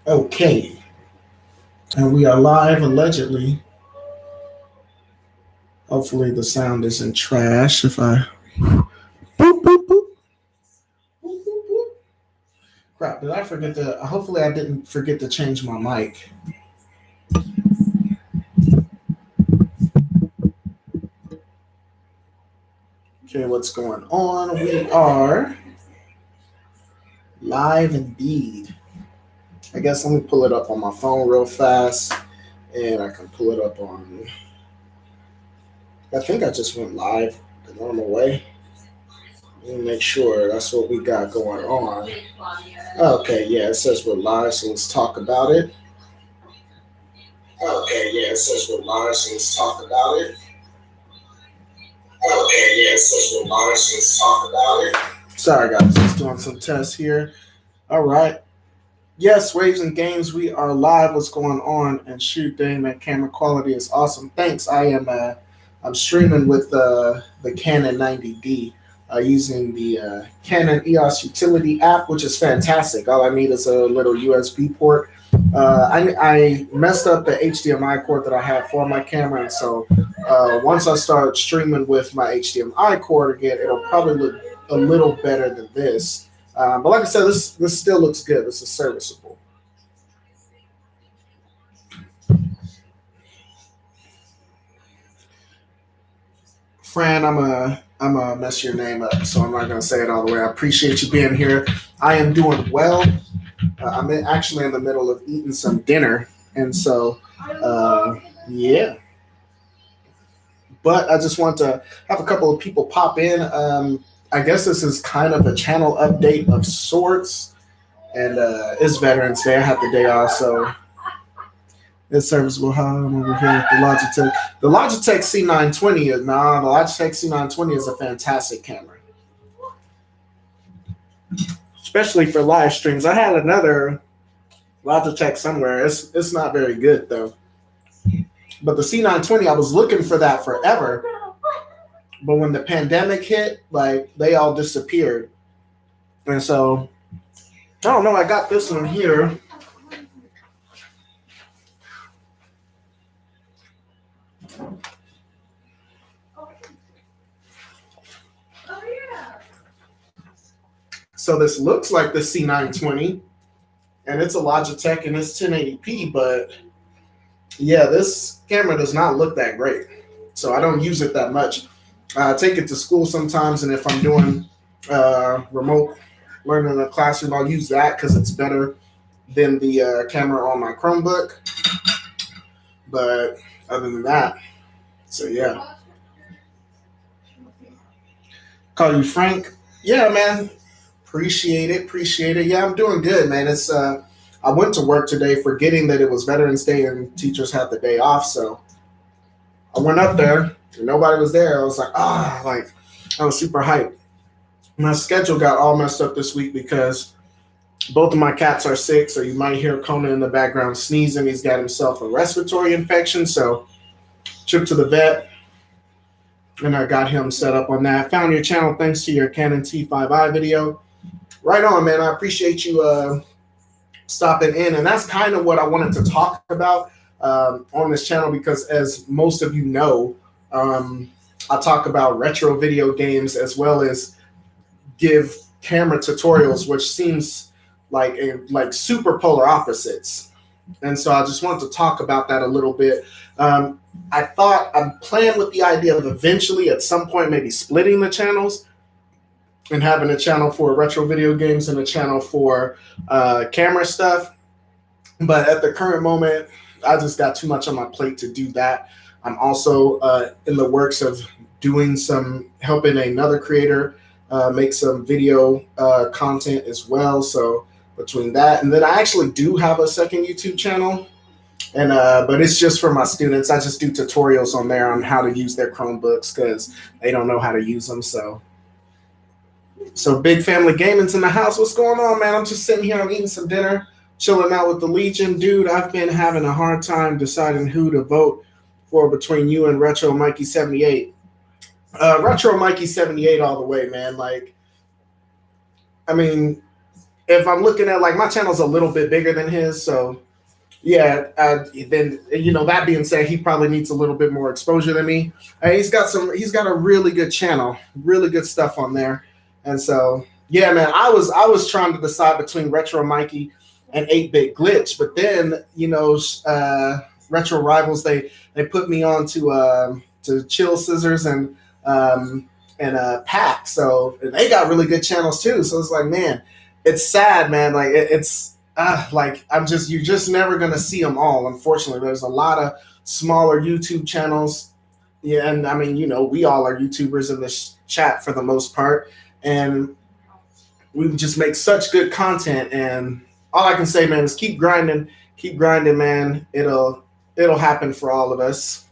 Okay, and we are live allegedly. Hopefully the sound isn't trash if I boop boop boop boop boop boop. Crap, did I forget to hopefully I didn't forget to change my mic. Okay, what's going on? We are live indeed. I guess let me pull it up on my phone real fast and I can pull it up on I think I just went live the normal way. Let me make sure that's what we got going on. Okay, yeah, it says we're live, so let's talk about it. Okay, yeah, it says we're live, so let's talk about it. Okay, yeah, it says we're live, so let's talk about it. Sorry, guys, just doing some tests here. All right. Yes, Waves and Games, we are live. What's going on? And shoot, dang, that camera quality is awesome. Thanks. I'm streaming with the Canon 90D using the Canon EOS Utility app, which is fantastic. All I need is a little USB port. I messed up the HDMI cord that I have for my camera, and so once I start streaming with my HDMI cord again, it'll probably look a little better than this. But like I said, this still looks good. This is serviceable. Fran, I'm a mess your name up, so I'm not gonna say it all the way. I appreciate you being here. I am doing well. I'm actually in the middle of eating some dinner, and so yeah. But I just want to have a couple of people pop in. I guess this is kind of a channel update of sorts, and it's Veterans Day. I have the day off, so it's serviceable. How I'm over here with the Logitech. The Logitech C920 is the Logitech C920 is a fantastic camera, especially for live streams. I had another Logitech somewhere. It's not very good though. But the C920, I was looking for that forever. But when the pandemic hit, like they all disappeared. And so I don't know, I got this one here. So this looks like the C920, and it's a Logitech and it's 1080p, but yeah, this camera does not look that great. So I don't use it that much. I take it to school sometimes, and if I'm doing remote learning in the classroom, I'll use that because it's better than the camera on my Chromebook. But other than that, so yeah. Call you Frank. Yeah, man. Appreciate it. Yeah, I'm doing good, man. It's I went to work today forgetting that it was Veterans Day and teachers had the day off, so I went up there and nobody was there. I was like, I was super hyped. My schedule got all messed up this week because both of my cats are sick, so you might hear Conan in the background sneezing. He's got himself a respiratory infection, so trip to the vet, and I got him set up on that. Found your channel thanks to your Canon T5i video. Right on, man. I appreciate you stopping in, and that's kind of what I wanted to talk about on this channel because, as most of you know, I talk about retro video games as well as give camera tutorials, which seems like super polar opposites. And so I just wanted to talk about that a little bit. I thought I'm playing with the idea of eventually at some point maybe splitting the channels and having a channel for retro video games and a channel for camera stuff. But at the current moment, I just got too much on my plate to do that. I'm also in the works of helping another creator make some video content as well. So between that, and then I actually do have a second YouTube channel, and but it's just for my students. I just do tutorials on there on how to use their Chromebooks because they don't know how to use them. So big family gaming's in the house. What's going on, man? I'm just sitting here. I'm eating some dinner, chilling out with the Legion. Dude, I've been having a hard time deciding who to vote for between you and Retro Mikey 78. Retro Mikey 78 all the way, man. Like, I mean, if I'm looking at like my channel's a little bit bigger than his, so yeah. Then that being said, he probably needs a little bit more exposure than me. He's got a really good channel, really good stuff on there, and so yeah, man. I was trying to decide between Retro Mikey and 8-Bit Glitch, but then Retro Rivals they put me on to Chill Scissors and Pack, so they got really good channels too. So it's like, man, it's sad, man. Like it's like you're just never gonna see them all. Unfortunately, there's a lot of smaller YouTube channels. Yeah, and I mean, we all are YouTubers in this chat for the most part, and we just make such good content. And all I can say, man, is keep grinding, man. It'll happen for all of us.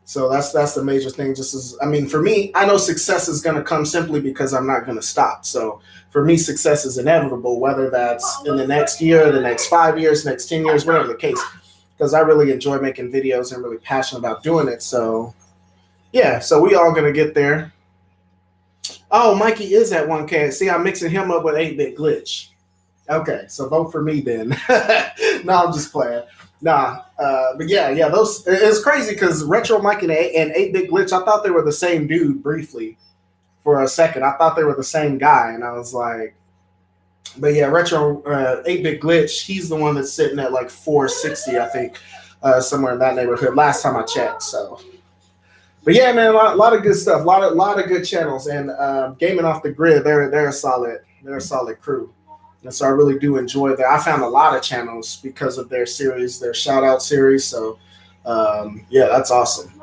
So that's the major thing. Just as I mean, for me, I know success is going to come simply because I'm not going to stop. So for me, success is inevitable, whether that's in the next year, the next 5 years, next 10 years, whatever the case. Because I really enjoy making videos and really passionate about doing it. So yeah, so we all going to get there. Oh, Mikey is at 1K. See, I'm mixing him up with 8-Bit Glitch. Okay, so vote for me then. No, I'm just playing. Nah, but yeah, those it's crazy because Retro Mike and 8-Bit Glitch, I thought they were the same dude briefly for a second. I thought they were the same guy, and I was like, but yeah, Retro 8-Bit Glitch, he's the one that's sitting at like 460, I think, somewhere in that neighborhood. Last time I checked, so. But yeah, man, a lot of good stuff, a lot of good channels, and Gaming Off the Grid, they're a solid crew. And so I really do enjoy that. I found a lot of channels because of their series, their shout out series. So yeah, that's awesome.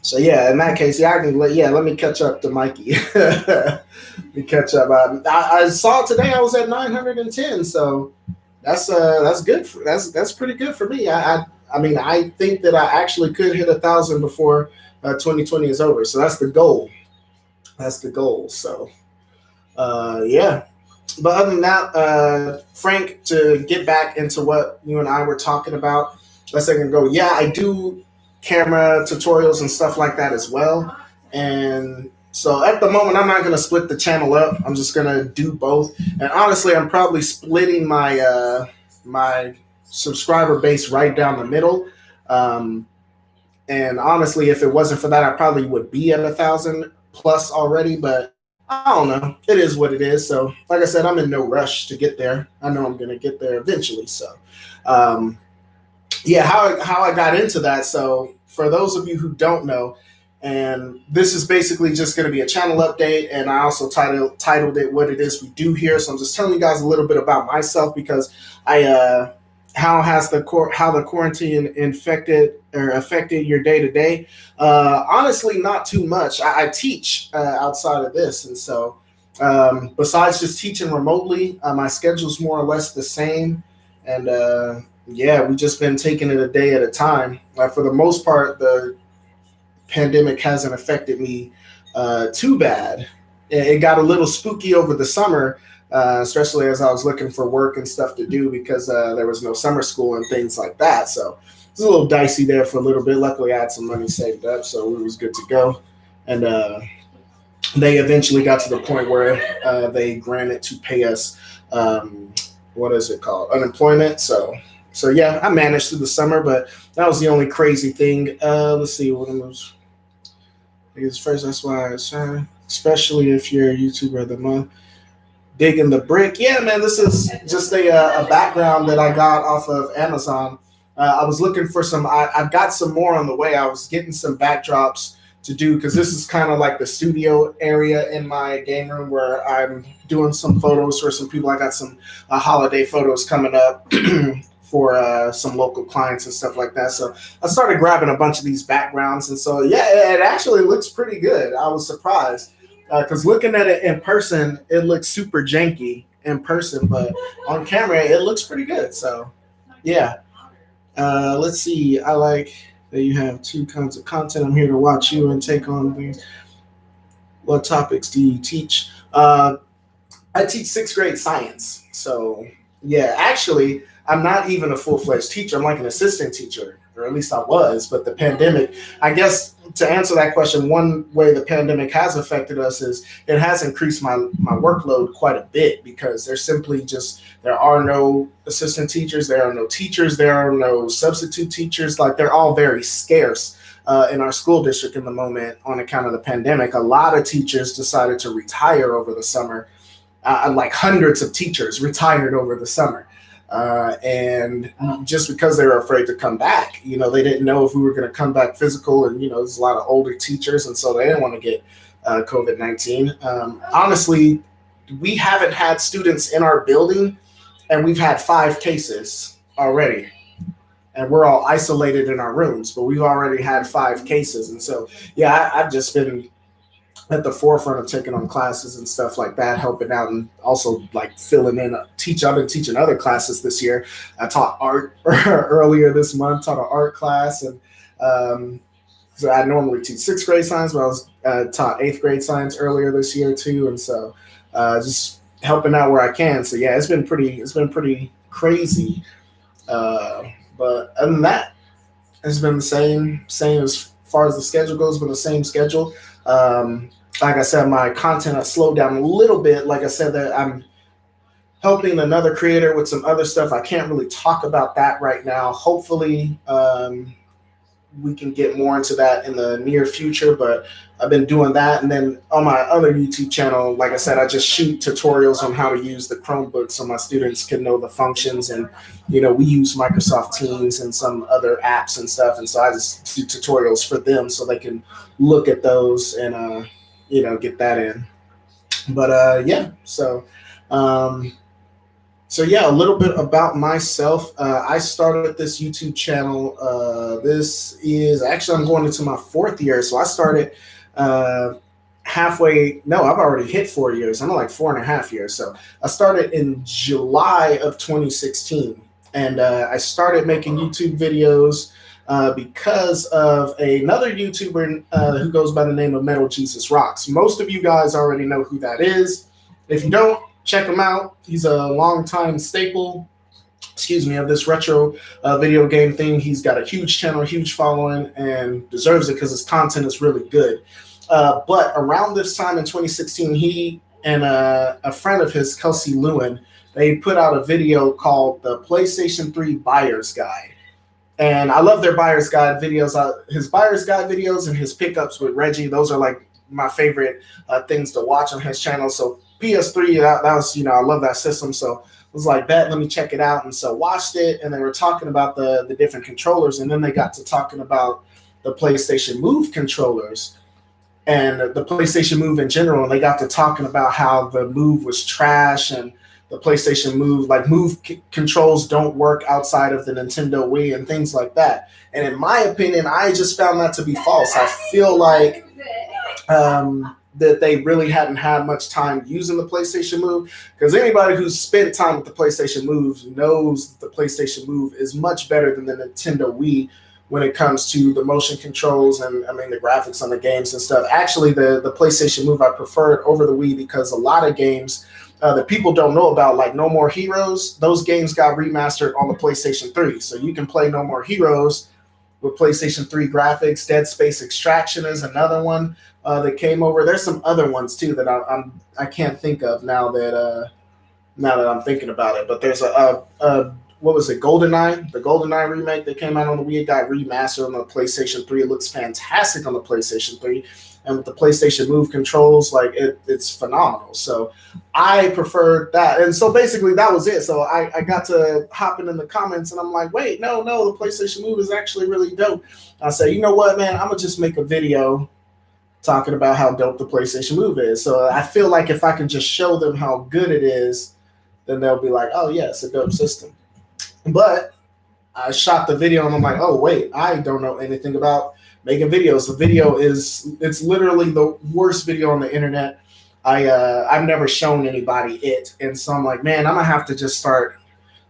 So yeah, in that case, yeah, let me catch up to Mikey. Let me catch up. I saw today I was at 910, so that's good. That's pretty good for me. I mean, I think that I actually could hit 1,000 before 2020 is over. So that's the goal. So yeah. But other than that, Frank, to get back into what you and I were talking about a second ago, yeah, I do camera tutorials and stuff like that as well. And so at the moment, I'm not going to split the channel up. I'm just going to do both. And honestly, I'm probably splitting my subscriber base right down the middle. And honestly, if it wasn't for that, I probably would be at 1,000 plus already. But I don't know. It is what it is. So, like I said, I'm in no rush to get there. I know I'm going to get there eventually. So, yeah, how I got into that. So, for those of you who don't know, and this is basically just going to be a channel update, and I also titled it "What It Is We Do Here." So, I'm just telling you guys a little bit about myself because how the quarantine affected your day to day? Honestly, not too much. I teach outside of this, and so besides just teaching remotely, my schedule's more or less the same. And yeah, we've just been taking it a day at a time. For the most part, the pandemic hasn't affected me too bad. It got a little spooky over the summer. Especially as I was looking for work and stuff to do because there was no summer school and things like that. So it was a little dicey there for a little bit. Luckily, I had some money saved up, so it was good to go. And they eventually got to the point where they granted to pay us, what is it called, unemployment. So yeah, I managed through the summer, but that was the only crazy thing. Let's see what it was. I guess first, that's why I was trying, especially if you're a YouTuber of the month. Digging the brick. Yeah, man, this is just a background that I got off of Amazon. I was looking for I've got some more on the way. I was getting some backdrops to do because this is kind of like the studio area in my game room where I'm doing some photos for some people. I got some holiday photos coming up for some local clients and stuff like that. So I started grabbing a bunch of these backgrounds. And so, yeah, it actually looks pretty good. I was surprised. Because looking at it in person, it looks super janky in person, but on camera, it looks pretty good. So, yeah. Let's see. I like that you have two kinds of content. I'm here to watch you and take on things. What topics do you teach? I teach 6th grade science. So, yeah, actually, I'm not even a full-fledged teacher. I'm like an assistant teacher, or at least I was. But the pandemic, I guess to answer that question, one way the pandemic has affected us is it has increased my workload quite a bit because there are no assistant teachers, there are no teachers, there are no substitute teachers. Like they're all very scarce in our school district in the moment on account of the pandemic. A lot of teachers decided to retire over the summer. Like hundreds of teachers retired over the summer. And just because they were afraid to come back, they didn't know if we were going to come back physical. And, there's a lot of older teachers. And so they didn't want to get COVID-19. Honestly, we haven't had students in our building and we've had 5 cases already. And we're all isolated in our rooms, but we've already had 5 cases. And so, yeah, I've just been at the forefront of taking on classes and stuff like that, helping out and also like filling in. I've been teaching other classes this year. I taught art earlier this month, taught an art class. And so I normally teach 6th grade science, but I was taught 8th grade science earlier this year too. And so just helping out where I can. So yeah, it's been pretty crazy. But other than that, it's been the same as far as the schedule goes, been the same schedule. Like I said, my content has slowed down a little bit. Like I said, that I'm helping another creator with some other stuff. I can't really talk about that right now. Hopefully, we can get more into that in the near future, but I've been doing that. And then on my other YouTube channel, like I said, I just shoot tutorials on how to use the Chromebook so my students can know the functions. And, we use Microsoft Teams and some other apps and stuff. And so I just do tutorials for them so they can look at those and, get that in. But yeah, so yeah, a little bit about myself. I started this YouTube channel. I'm going into my 4th year. So I started I've already hit 4 years. I'm like 4.5 years. So I started in July of 2016. And I started making YouTube videos because of another YouTuber who goes by the name of Metal Jesus Rocks. Most of you guys already know who that is. If you don't, check him out. He's a longtime staple, of this retro video game thing. He's got a huge channel, huge following, and deserves it because his content is really good. But around this time in 2016, he and a friend of his, Kelsey Lewin, they put out a video called the PlayStation 3 Buyer's Guide. And I love their Buyer's Guide videos. His Buyer's Guide videos and his pickups with Reggie, those are like my favorite things to watch on his channel. So PS3, that was, I love that system. So I was like, let me check it out. And so watched it, and they were talking about the different controllers. And then they got to talking about the PlayStation Move controllers and the PlayStation Move in general. And they got to talking about how the Move was trash and the PlayStation Move, controls don't work outside of the Nintendo Wii and things like that. And in my opinion, I just found that to be false. I feel like that they really hadn't had much time using the PlayStation Move, because anybody who's spent time with the PlayStation Move knows that the PlayStation Move is much better than the Nintendo Wii when it comes to the motion controls and the graphics on the games and stuff. Actually, the PlayStation Move I preferred over the Wii because a lot of games that people don't know about, like No More Heroes, those games got remastered on the PlayStation 3. So you can play No More Heroes with PlayStation 3 graphics. Dead Space Extraction is another one that came over. There's some other ones too that I can't think of now that I'm thinking about it. But there's what was it, GoldenEye? The GoldenEye remake that came out on the Wii, it got remastered on the PlayStation 3. It looks fantastic on the PlayStation 3. And with the PlayStation Move controls, it's phenomenal. So I preferred that. And so basically that was it. So I got to hopping in the comments and I'm like, wait, no, the PlayStation Move is actually really dope. I said, you know what, man, I'm going to just make a video talking about how dope the PlayStation Move is. So I feel like if I can just show them how good it is, then they'll be like, oh, yeah, it's a dope system. But I shot the video and I'm like, oh, wait, I don't know anything about making videos. The video it's literally the worst video on the internet. I've never shown anybody it. And so I'm like, man, I'm going to have to just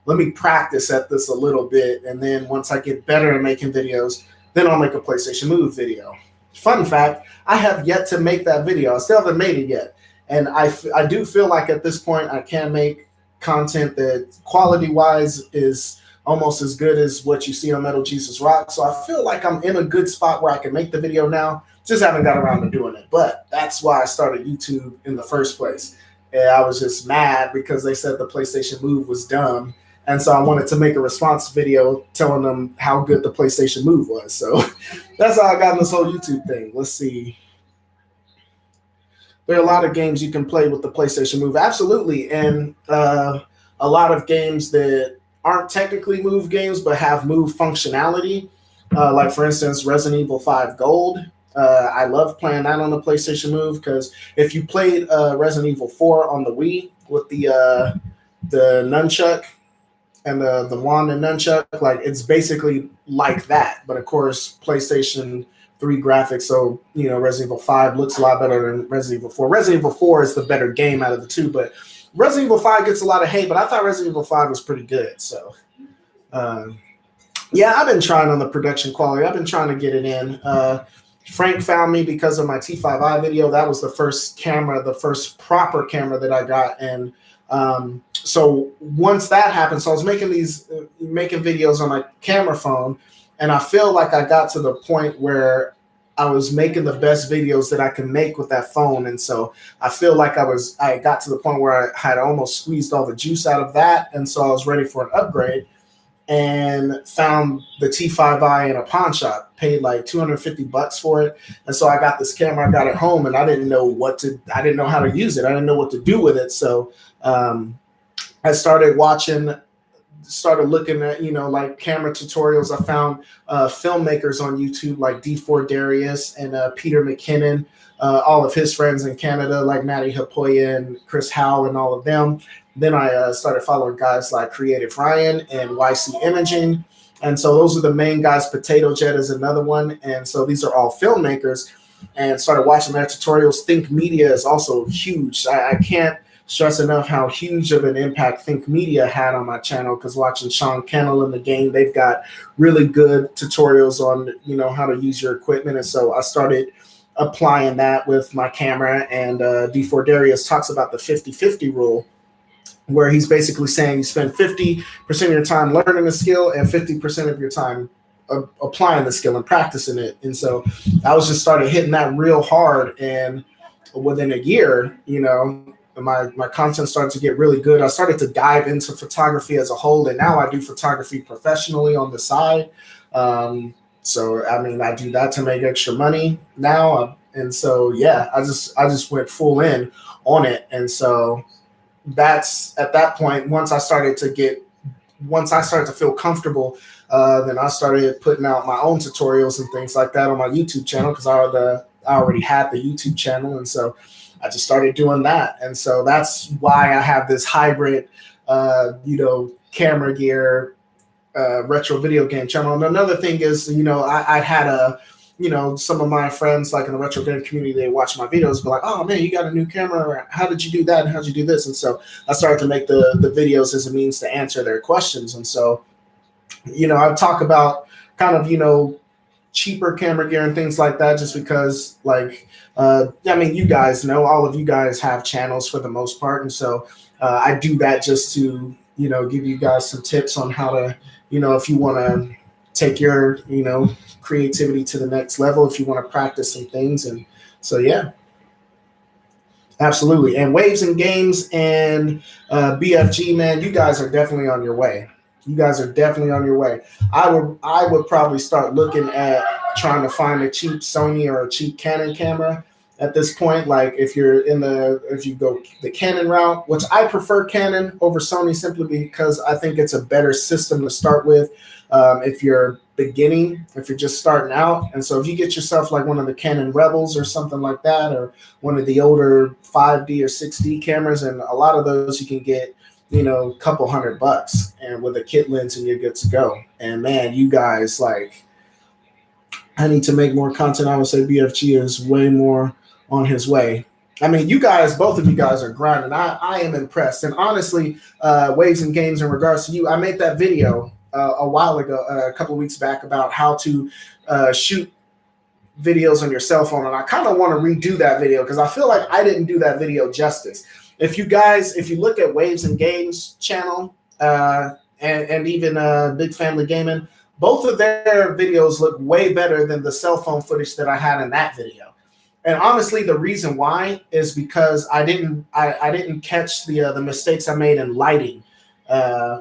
let me practice at this a little bit. And then once I get better at making videos, then I'll make a PlayStation Move video. Fun fact, I have yet to make that video. I still haven't made it yet. And I do feel like at this point I can make content that quality-wise is almost as good as what you see on Metal Jesus Rock. So I feel like I'm in a good spot where I can make the video now. Just haven't got around to doing it. But that's why I started YouTube in the first place. And I was just mad because they said the PlayStation Move was dumb. And so I wanted to make a response video telling them how good the PlayStation Move was. So that's how I got in this whole YouTube thing. Let's see. There are a lot of games you can play with the PlayStation Move. Absolutely. And a lot of games that aren't technically Move games but have Move functionality. Like, for instance, Resident Evil 5 Gold. I love playing that on the PlayStation Move because if you played Resident Evil 4 on the Wii with the nunchuck and the wand and nunchuck, like it's basically like that. But of course, PlayStation 3 graphics, so Resident Evil 5 looks a lot better than Resident Evil 4. Resident Evil 4 is the better game out of the two, but Resident Evil 5 gets a lot of hate, but I thought Resident Evil 5 was pretty good. So, yeah, I've been trying on the production quality. I've been trying to get it in. Frank found me because of my T5i video. That was the first camera, the first proper camera that I got. And so once that happened, so I was making videos on my camera phone, and I feel like I got to the point where I was making the best videos that I can make with that phone. And so I feel like I got to the point where I had almost squeezed all the juice out of that. And so I was ready for an upgrade and found the T5i in a pawn shop, paid like $250 for it. And so I got this camera, I got it home, and I didn't know how to use it. I didn't know what to do with it. So I started looking at, like camera tutorials. I found filmmakers on YouTube like D4 Darius and Peter McKinnon, all of his friends in Canada, like Matty Hapoya and Chris Howe and all of them. Then I started following guys like Creative Ryan and YC Imaging. And so those are the main guys. Potato Jet is another one. And so these are all filmmakers, and started watching their tutorials. Think Media is also huge. I can't stress enough how huge of an impact Think Media had on my channel, because watching Sean Kennel in the game, they've got really good tutorials on, how to use your equipment. And so I started applying that with my camera. And D4 Darius talks about the 50-50 rule, where he's basically saying you spend 50% of your time learning a skill and 50% of your time applying the skill and practicing it. And so I was just started hitting that real hard. And within a year, my content started to get really good. I started to dive into photography as a whole, and now I do photography professionally on the side. So, I do that to make extra money now. And so, yeah, I just went full in on it. And so that's at that point, once I started to feel comfortable, then I started putting out my own tutorials and things like that on my YouTube channel, because I already had the YouTube channel. And so I just started doing that. And so that's why I have this hybrid, camera gear, retro video game channel. And another thing is, I had some of my friends, like in the retro game community, they watch my videos, be like, "Oh man, you got a new camera. How did you do that? And how did you do this?" And so I started to make the videos as a means to answer their questions. And so, I talk about kind of, cheaper camera gear and things like that, just because, like, you guys know, all of you guys have channels for the most part. And so I do that just to, give you guys some tips on how to, if you want to take your, creativity to the next level, if you want to practice some things. And so, yeah, absolutely. And Waves and Games and BFG, man, you guys are definitely on your way. I would probably start looking at trying to find a cheap Sony or a cheap Canon camera at this point. Like if you go the Canon route, which I prefer Canon over Sony simply because I think it's a better system to start with. If you're beginning, if you're just starting out. And so if you get yourself like one of the Canon Rebels or something like that, or one of the older 5D or 6D cameras, and a lot of those you can get, a couple $100, and with a kit lens, and you're good to go. And man, you guys, like, I need to make more content. I would say BFG is way more on his way. You guys, both of you guys are grinding. I am impressed. And honestly, Waves and Games, in regards to you, I made that video a while ago, a couple of weeks back, about how to shoot videos on your cell phone. And I kind of want to redo that video because I feel like I didn't do that video justice. If you look at Waves and Games channel, and even Big Family Gaming. Both of their videos look way better than the cell phone footage that I had in that video. And honestly, the reason why is because I didn't catch the mistakes I made in lighting.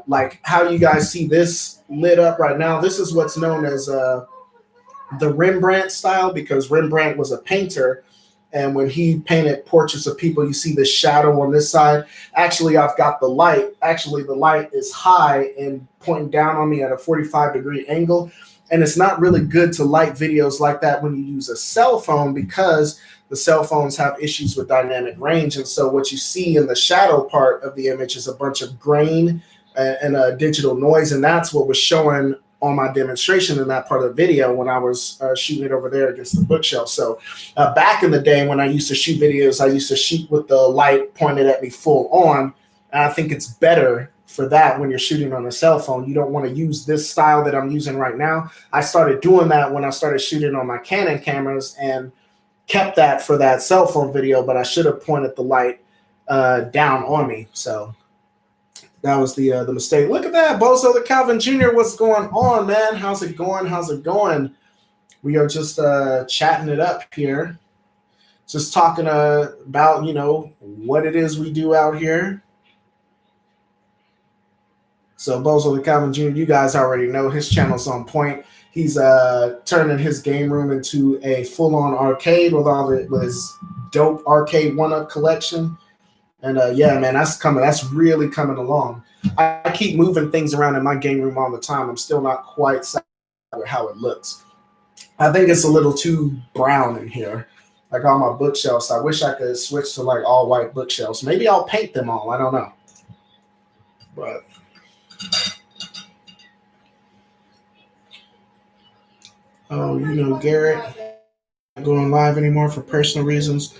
Like how you guys see this lit up right now. This is what's known as the Rembrandt style, because Rembrandt was a painter. And when he painted portraits of people, you see the shadow on this side. Actually, I've got the light. Actually, the light is high and pointing down on me at a 45-degree angle. And it's not really good to light videos like that when you use a cell phone, because the cell phones have issues with dynamic range. And so what you see in the shadow part of the image is a bunch of grain and digital noise. And that's what was showing on my demonstration in that part of the video when I was shooting it over there against the bookshelf. So back in the day when I used to shoot videos, I used to shoot with the light pointed at me full on. And I think it's better for that when you're shooting on a cell phone. You don't want to use this style that I'm using right now. I started doing that when I started shooting on my Canon cameras and kept that for that cell phone video, but I should have pointed the light down on me. So that was the mistake. Look at that, Bozo the Calvin Jr. What's going on, man? How's it going? How's it going? We are just chatting it up here. Just talking about, you know, what it is we do out here. So Bozo the Calvin Jr., you guys already know his channel's on point. He's turning his game room into a full-on arcade with his dope arcade one-up collection. And yeah, man, that's really coming along. I keep moving things around in my game room all the time. I'm still not quite satisfied with how it looks. I think it's a little too brown in here, like all my bookshelves. I wish I could switch to like all white bookshelves. Maybe I'll paint them all. I don't know. But oh, you know, Garrett not going live anymore for personal reasons.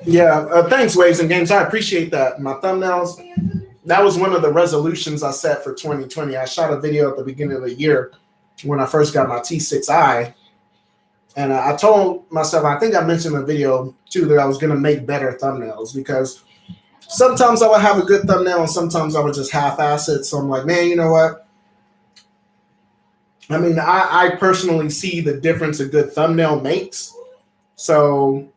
Yeah, thanks, Waves and Games. I appreciate that. My thumbnails, that was one of the resolutions I set for 2020. I shot a video at the beginning of the year when I first got my T6i. And I told myself, I think I mentioned in the video too, that I was going to make better thumbnails, because sometimes I would have a good thumbnail and sometimes I would just half-ass it. So I'm like, man, you know what? I mean, I personally see the difference a good thumbnail makes. So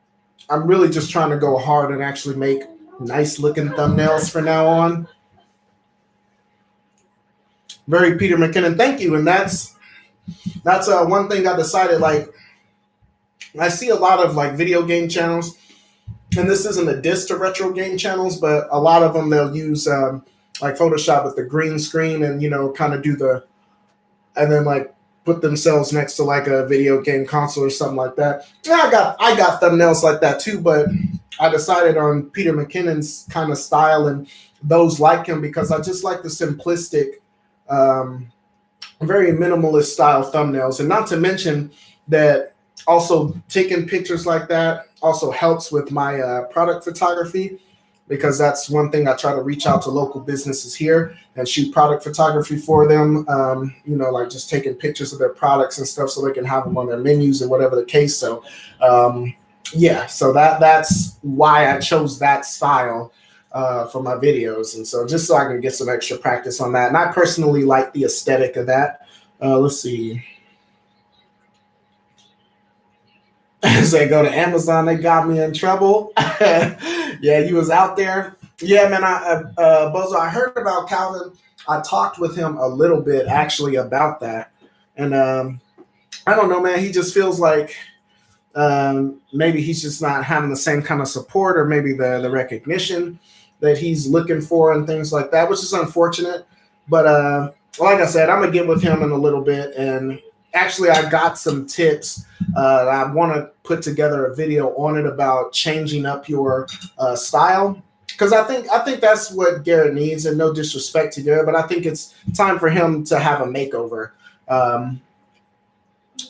I'm really just trying to go hard and actually make nice looking thumbnails from now on. Very Peter McKinnon, thank you. And that's one thing I decided, like, I see a lot of like video game channels, and this isn't a diss to retro game channels, but a lot of them, they'll use like Photoshop with the green screen and, you know, kind of do and then like put themselves next to like a video game console or something like that. Yeah, I got thumbnails like that too, but I decided on Peter McKinnon's kind of style and those like him, because I just like the simplistic, very minimalist style thumbnails. And not to mention that also taking pictures like that also helps with my product photography, because that's one thing I try to reach out to local businesses here and shoot product photography for them. You know, like just taking pictures of their products and stuff so they can have them on their menus or whatever the case. So yeah, so that's why I chose that style for my videos. And so just so I can get some extra practice on that. And I personally like the aesthetic of that. Let's see. As they go to Amazon, they got me in trouble. Yeah, you was out there. Yeah, man, Bozo, I heard about Calvin. I talked with him a little bit actually about that. And I don't know, man, he just feels like maybe he's just not having the same kind of support, or maybe the recognition that he's looking for and things like that, which is unfortunate. But like I said, I'm going to get with him in a little bit. And actually, I got some tips. I want to put together a video on it about changing up your style, because I think that's what Garrett needs. And no disrespect to Garrett, but I think it's time for him to have a makeover.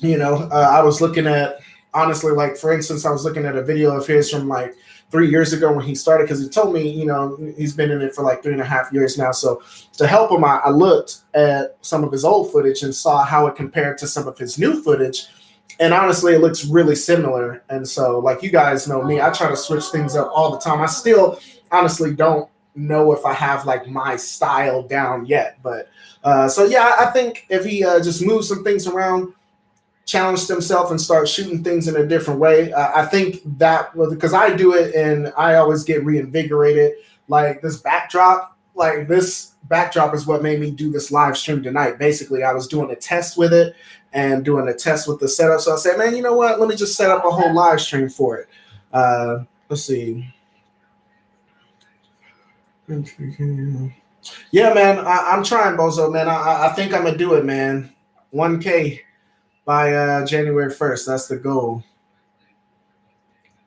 You know, I was looking at, honestly, like for instance, I was looking at a video of his from like 3 years ago when he started, because he told me, you know, he's been in it for like 3.5 years now. So to help him, I looked at some of his old footage and saw how it compared to some of his new footage. And honestly, it looks really similar. And so, like, you guys know me, I try to switch things up all the time. I still honestly don't know if I have like my style down yet, but so yeah, I think if he just moves some things around, challenged himself and start shooting things in a different way. I think that was because I do it and I always get reinvigorated. Like this backdrop is what made me do this live stream tonight. Basically, I was doing a test with it and doing a test with the setup. So I said, man, you know what? Let me just set up a whole live stream for it. Let's see. Yeah, man, I'm trying, Bozo, man. I think I'm gonna do it, man. 1K by January 1st. That's the goal.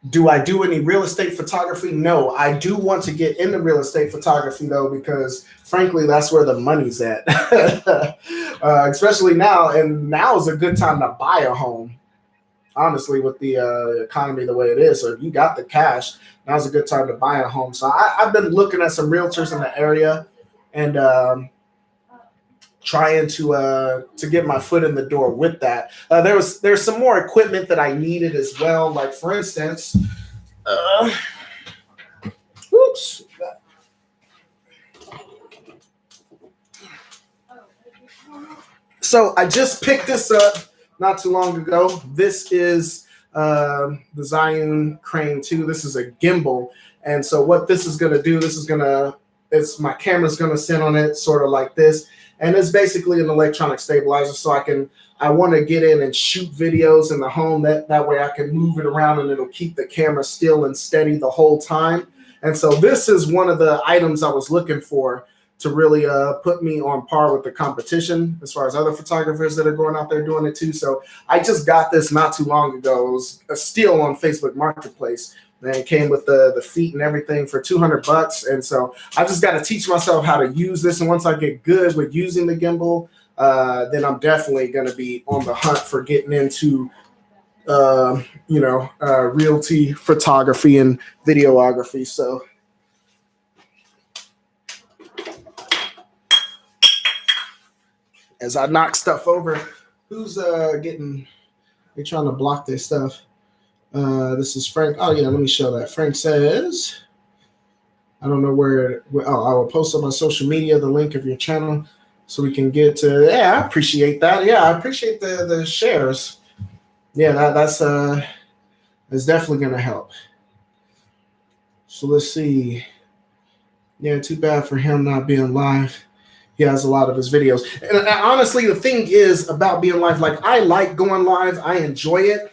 Do I do any real estate photography? No, I do want to get into real estate photography though, because frankly, that's where the money's at. Especially now, and now is a good time to buy a home. Honestly, with the economy the way it is, so if you got the cash, now's a good time to buy a home. So I've been looking at some realtors in the area, and trying to get my foot in the door with that. There's some more equipment that I needed as well. Like for instance, oops. So I just picked this up not too long ago. This is the Zion Crane 2. This is a gimbal, and so what this is gonna do, it's my camera's gonna sit on it, sort of like this. And it's basically an electronic stabilizer, so I want to get in and shoot videos in the home. That way I can move it around and it'll keep the camera still and steady the whole time. And so this is one of the items I was looking for to really put me on par with the competition as far as other photographers that are going out there doing it too. So I just got this not too long ago. It was a steal on Facebook Marketplace. And it came with the feet and everything for $200. And so I just got to teach myself how to use this. And once I get good with using the gimbal, then I'm definitely going to be on the hunt for getting into, realty photography and videography. So as I knock stuff over, who's they trying to block this stuff? This is Frank. Oh, yeah, let me show that. Frank says, I don't know where I will post on my social media the link of your channel so we can get to. Yeah, I appreciate that. Yeah, I appreciate the shares. Yeah, that's definitely going to help. So let's see. Yeah, too bad for him not being live. He has a lot of his videos. And honestly, the thing is about being live, like I like going live. I enjoy it.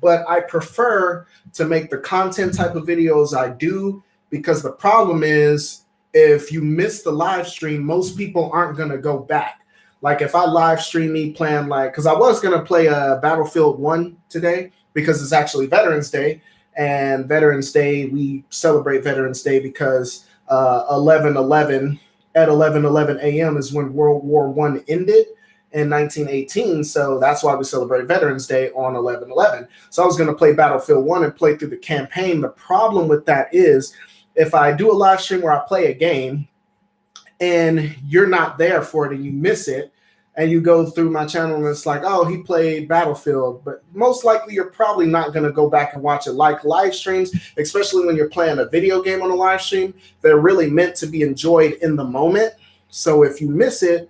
But I prefer to make the content type of videos I do, because the problem is if you miss the live stream, most people aren't going to go back. Like if I live stream me playing because I was going to play Battlefield 1 today because it's actually Veterans Day. And Veterans Day, we celebrate Veterans Day because 11/11 at 11:11 a.m. is when World War I ended in 1918, so that's why we celebrate Veterans Day on 11/11. So I was going to play Battlefield 1 and play through the campaign. The problem with that is if I do a live stream where I play a game and you're not there for it and you miss it, and you go through my channel and it's like, oh, he played Battlefield, but most likely you're probably not going to go back and watch it. Like live streams, especially when you're playing a video game on a live stream, they're really meant to be enjoyed in the moment. So if you miss it,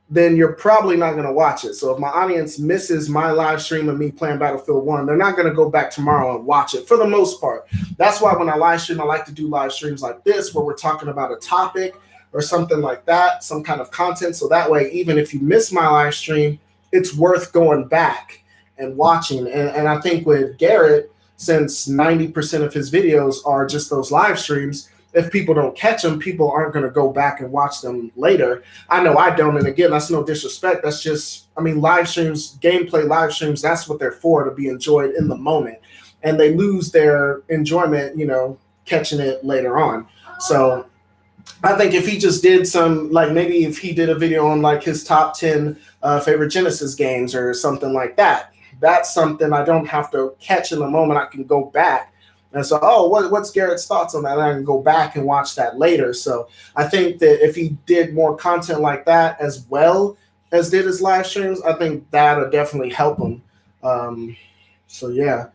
then you're probably not going to watch it. So if my audience misses my live stream of me playing Battlefield 1, they're not going to go back tomorrow and watch it for the most part. That's why when I live stream, I like to do live streams like this where we're talking about a topic or something like that, some kind of content. So that way, even if you miss my live stream, it's worth going back and watching. And I think with Garrett, since 90% of his videos are just those live streams, if people don't catch them, people aren't going to go back and watch them later. I know I don't. And again, that's no disrespect. That's just, live streams, gameplay live streams, that's what they're for, to be enjoyed in the moment. And they lose their enjoyment, catching it later on. So I think if he just did some, maybe if he did a video on his top 10 favorite Genesis games or something like that, that's something I don't have to catch in the moment. I can go back. And so, what's Garrett's thoughts on that? And I can go back and watch that later. So I think that if he did more content like that as well as did his live streams, I think that would definitely help him So yeah.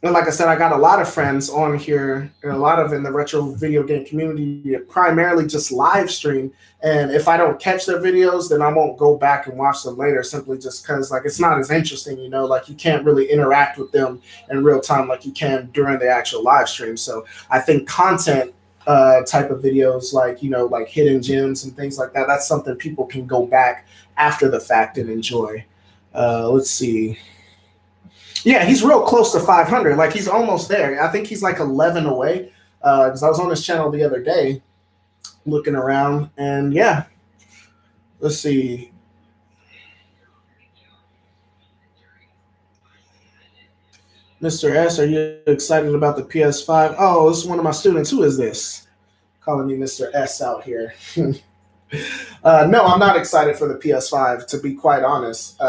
And like I said, I got a lot of friends on here and a lot of in the retro video game community that primarily just live stream. And if I don't catch their videos, then I won't go back and watch them later simply just because like it's not as interesting, like you can't really interact with them in real time like you can during the actual live stream. So I think content type of videos like, like hidden gems and things like that, that's something people can go back after the fact and enjoy. Let's see. Yeah, he's real close to 500. Like he's almost there. I think he's like 11 away. Because I was on his channel the other day, looking around, and yeah, let's see. Mr. S, are you excited about the PS5? Oh, this is one of my students. Who is this? Calling me Mr. S out here. No, I'm not excited for the PS5, to be quite honest.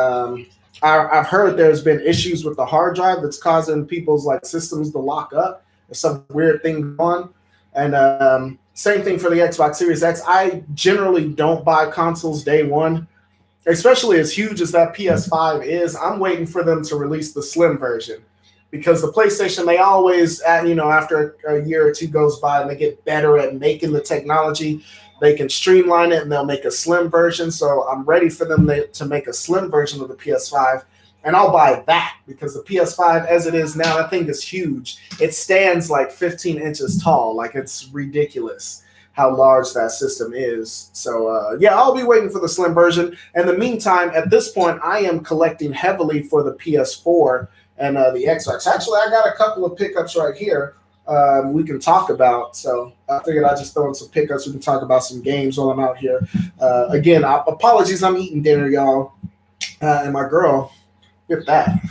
I've heard there's been issues with the hard drive that's causing people's like systems to lock up. There's some weird thing going on. And same thing for the Xbox Series X. I generally don't buy consoles day one, especially as huge as that PS5 is. I'm waiting for them to release the slim version because the PlayStation, they always, after a year or two goes by and they get better at making the technology, they can streamline it and they'll make a slim version. So I'm ready for them to make a slim version of the PS5. And I'll buy that because the PS5 as it is now, that thing is huge. It stands like 15 inches tall. Like it's ridiculous how large that system is. So yeah, I'll be waiting for the slim version. In the meantime, at this point, I am collecting heavily for the PS4 and the Xbox. Actually, I got a couple of pickups right here. We can talk about. So I figured I'd just throw in some pickups. We can talk about some games while I'm out here. Again, apologies, I'm eating dinner, y'all. And my girl, look at that.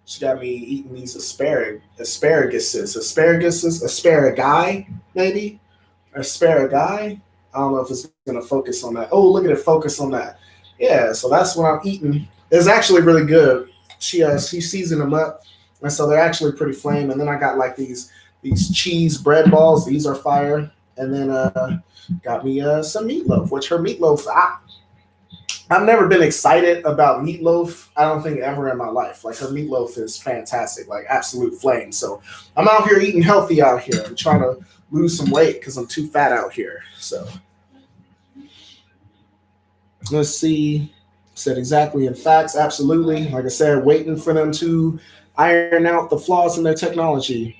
She got me eating these asparaguses, maybe? Asparagus. I don't know if it's going to focus on that. Oh, look at it, focus on that. Yeah, so that's what I'm eating. It's actually really good. She seasoned them up, and so they're actually pretty flame. And then I got like these cheese bread balls. These are fire. And then got me some meatloaf, which her meatloaf, I've never been excited about meatloaf, I don't think ever in my life. Like her meatloaf is fantastic, like absolute flame. So I'm out here eating healthy out here. I'm trying to lose some weight because I'm too fat out here. So let's see. Said exactly in facts, absolutely. Like I said, waiting for them to iron out the flaws in their technology.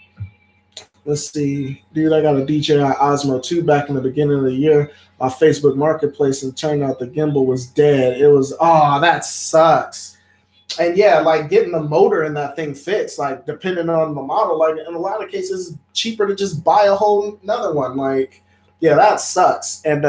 Let's see. Dude, I got a DJI Osmo 2 back in the beginning of the year on Facebook Marketplace, and turned out the gimbal was dead. It was, that sucks. And yeah, like getting the motor in that thing fits, like depending on the model, like in a lot of cases, it's cheaper to just buy a whole another one. Like, yeah, that sucks. And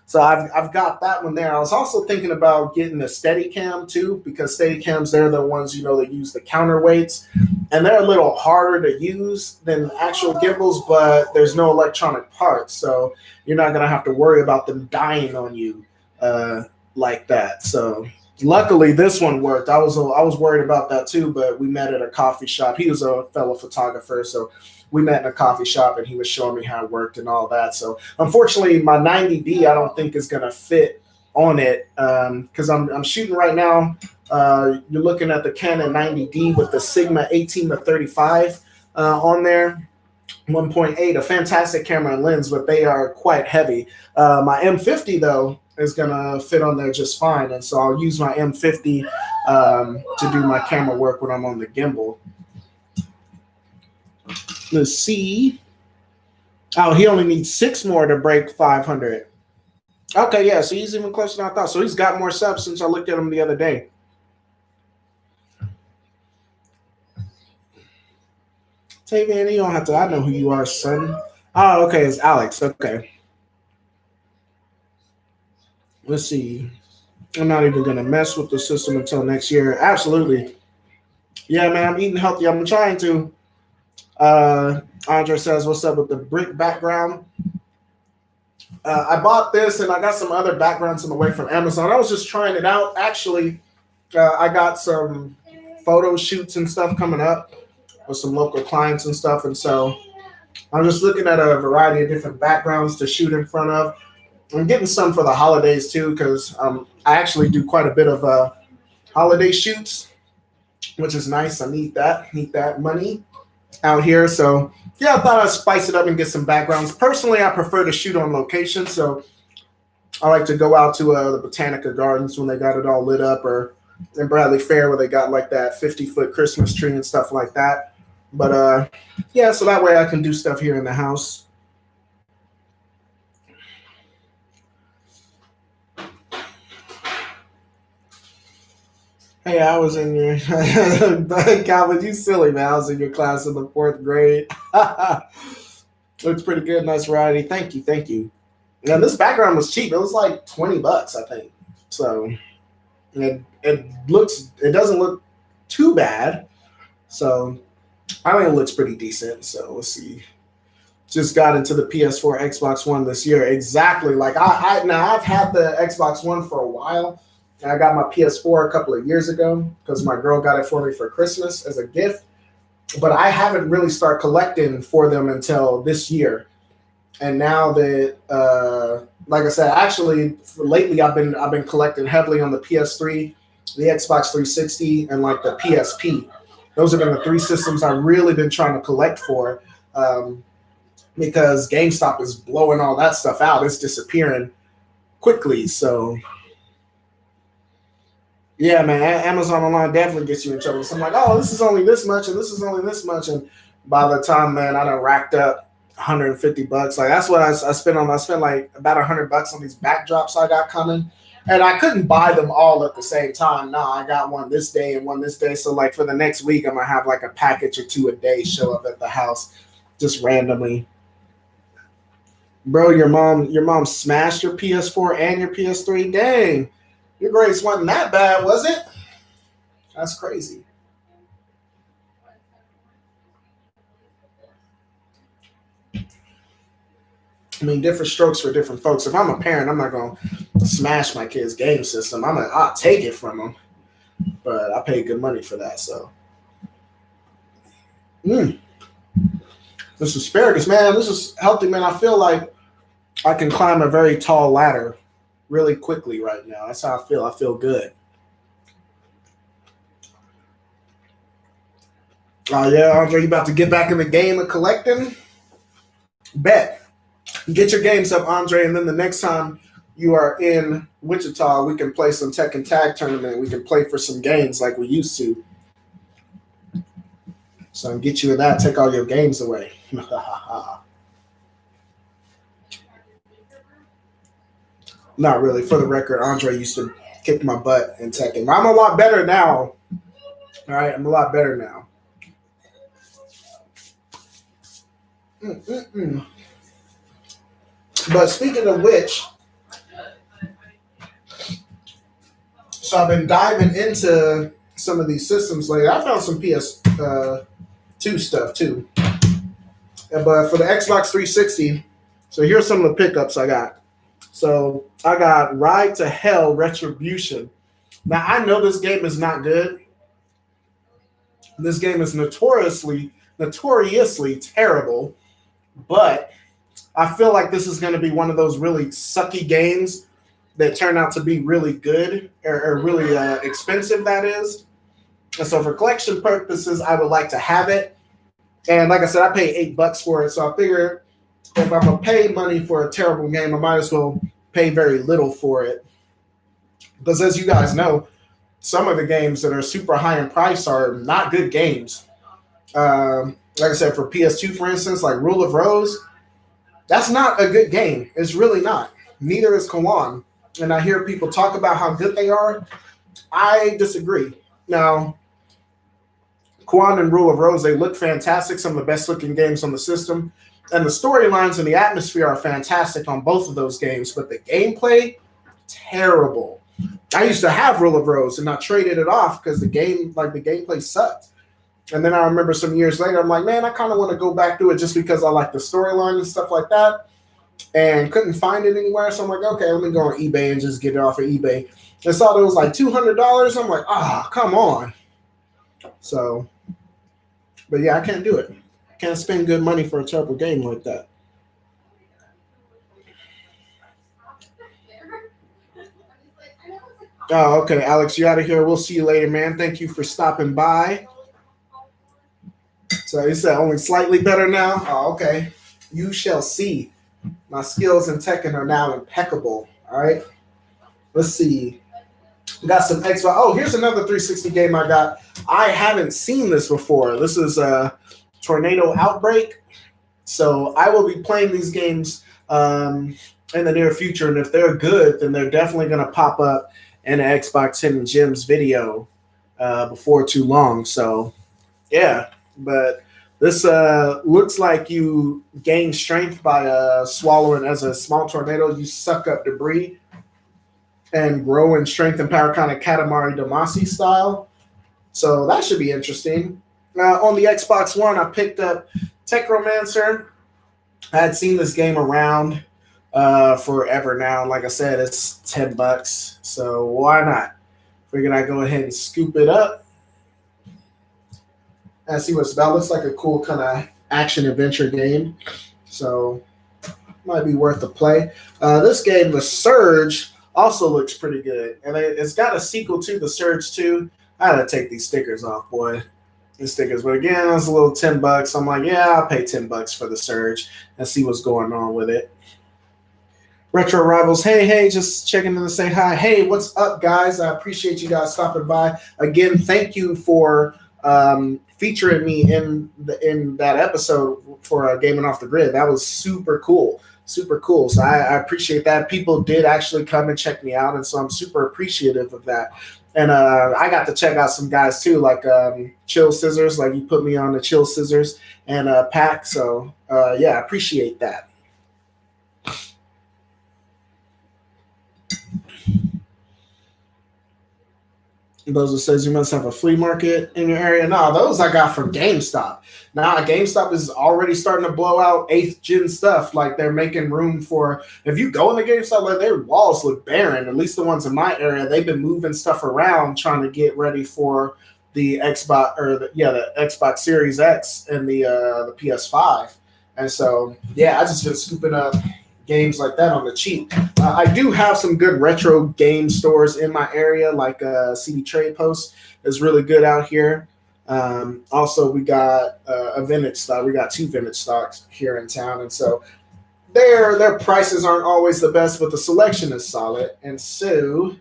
so I've got that one there. I was also thinking about getting a Steadicam too, because Steadicams, they're the ones, that use the counterweights, and they're a little harder to use than actual gimbals, but there's no electronic parts, so you're not gonna have to worry about them dying on you like that. So luckily this one worked. I was worried about that too, but we met at a coffee shop. He was a fellow photographer, so we met in a coffee shop and he was showing me how it worked and all that. So unfortunately, my 90D I don't think is gonna fit on it because I'm shooting right now. You're looking at the Canon 90D with the Sigma 18-35 on there. 1.8, a fantastic camera and lens, but they are quite heavy. My M50 though is gonna fit on there just fine, and so I'll use my M50 to do my camera work when I'm on the gimbal. Let's see. Oh, he only needs 6 more to break 500. Okay, yeah, so he's even closer than I thought. So he's got more subs since I looked at him the other day. Tavian, you don't have to. I know who you are, son. Oh, okay, it's Alex. Okay. Let's see. I'm not even going to mess with the system until next year. Absolutely. Yeah, man, I'm eating healthy. I'm trying to. Andre says, what's up with the brick background? I bought this and I got some other backgrounds on the way from Amazon. I was just trying it out. Actually, I got some photo shoots and stuff coming up with some local clients and stuff. And so I'm just looking at a variety of different backgrounds to shoot in front of. I'm getting some for the holidays too, because I actually do quite a bit of holiday shoots. which is nice. I need that money out here. So yeah, I thought I'd spice it up and get some backgrounds. Personally, I prefer to shoot on location, so I like to go out to the Botanica Gardens when they got it all lit up, or in Bradley Fair where they got like that 50-foot Christmas tree and stuff like that. But yeah, so that way I can do stuff here in the house. Hey, I was in your Calvin, you silly man. I was in your class in the fourth grade. Looks pretty good, nice variety. Thank you, thank you. Now this background was cheap. It was like $20, I think. So it doesn't look too bad. So I think it looks pretty decent. So let's see. Just got into the PS4, Xbox One this year. Exactly. Like now I've had the Xbox One for a while. I got my PS4 a couple of years ago because my girl got it for me for Christmas as a gift. But I haven't really started collecting for them until this year. And now that, like I said, actually lately I've been collecting heavily on the PS3, the Xbox 360, and like the PSP. Those have been the three systems I've really been trying to collect for, because GameStop is blowing all that stuff out. It's disappearing quickly. So yeah, man, Amazon online definitely gets you in trouble. So I'm like, oh, this is only this much, and this is only this much, and by the time, man, I done racked up $150. Like that's what I spent on. I spent like about $100 on these backdrops I got coming, and I couldn't buy them all at the same time. No, I got one this day and one this day. So like for the next week, I'm gonna have like a package or two a day show up at the house, just randomly. Bro, your mom smashed your PS4 and your PS3. Dang, your grades wasn't that bad, was it? That's crazy. I mean, different strokes for different folks. If I'm a parent, I'm not gonna smash my kid's game system. I'll take it from them, but I paid good money for that. So, mm, this asparagus, man, this is healthy, man. I feel like I can climb a very tall ladder really quickly right now. That's how I feel. I feel good. Oh yeah, Andre, you about to get back in the game of collecting? Bet. Get your games up, Andre, and then the next time you are in Wichita, we can play some Tekken Tag Tournament. We can play for some games like we used to. So I can get you in that, take all your games away. Not really. For the record, Andre used to kick my butt in Tekken. I'm a lot better now. All right, I'm a lot better now. Mm-mm-mm. But speaking of which, so I've been diving into some of these systems lately. I found some PS2 stuff too. But for the Xbox 360, so here's some of the pickups I got. So I got Ride to Hell Retribution. Now I know this game is not good. This game is notoriously terrible, but I feel like this is going to be one of those really sucky games that turn out to be really good or really expensive, that is. And so for collection purposes, I would like to have it. And like I said, I paid $8 for it. So I figure if I'm going to pay money for a terrible game, I might as well pay very little for it. Because as you guys know, some of the games that are super high in price are not good games. Like I said, for PS2, for instance, like Rule of Rose, that's not a good game. It's really not. Neither is Kawan. And I hear people talk about how good they are. I disagree. Now, Kawan and Rule of Rose, they look fantastic. Some of the best looking games on the system. And the storylines and the atmosphere are fantastic on both of those games. But the gameplay, terrible. I used to have Rule of Rose and I traded it off because the gameplay sucked. And then I remember some years later, I'm like, man, I kind of want to go back to it just because I like the storyline and stuff like that. And couldn't find it anywhere. So I'm like, okay, let me go on eBay and just get it off of eBay. And saw it was like $200. I'm like, come on. So, but yeah, I can't do it. I can't spend good money for a terrible game like that. Oh, okay, Alex, you out of here. We'll see you later, man. Thank you for stopping by. So you said only slightly better now? Oh, okay. You shall see. My skills in Tekken are now impeccable. All right. Let's see. We got some Xbox. Oh, here's another 360 game I got. I haven't seen this before. This is Tornado Outbreak. So I will be playing these games in the near future, and if they're good, then they're definitely going to pop up in an Xbox Hidden Gems video before too long. So yeah, but this looks like you gain strength by swallowing as a small tornado. You suck up debris and grow in strength and power, kind of Katamari Damacy style. So that should be interesting. On the Xbox One, I picked up Techromancer. I had seen this game around forever now. Like I said, it's $10, so why not? Figured I'd go ahead and scoop it up and see what's about. Looks like a cool kind of action adventure game, so might be worth a play. This game, The Surge, also looks pretty good, and it's got a sequel to The Surge 2. I had to take these stickers off, boy. These stickers, but again, it's a little $10. I'm like, yeah, I'll pay $10 for The Surge and see what's going on with it. Retro Rivals, hey, just checking in to say hi. Hey, what's up, guys? I appreciate you guys stopping by. Again, thank you for featuring me in that episode for Gaming Off the Grid. That was super cool. Super cool. So I appreciate that. People did actually come and check me out, and so I'm super appreciative of that. And I got to check out some guys too, like Chill Scissors. Like you put me on the Chill Scissors and Pack. So yeah, I appreciate that. Bozo says you must have a flea market in your area. No, those I got from GameStop. Now GameStop is already starting to blow out 8th gen stuff. Like they're making room for, if you go in the GameStop, like their walls look barren. At least the ones in my area, they've been moving stuff around, trying to get ready for the Xbox or the Xbox Series X and the PS5. And so yeah, I just been scooping up games like that on the cheap. I do have some good retro game stores in my area, like CD Trade Post is really good out here. Also, we got a vintage stock. We got 2 vintage stocks here in town, and so their prices aren't always the best, but the selection is solid. And so,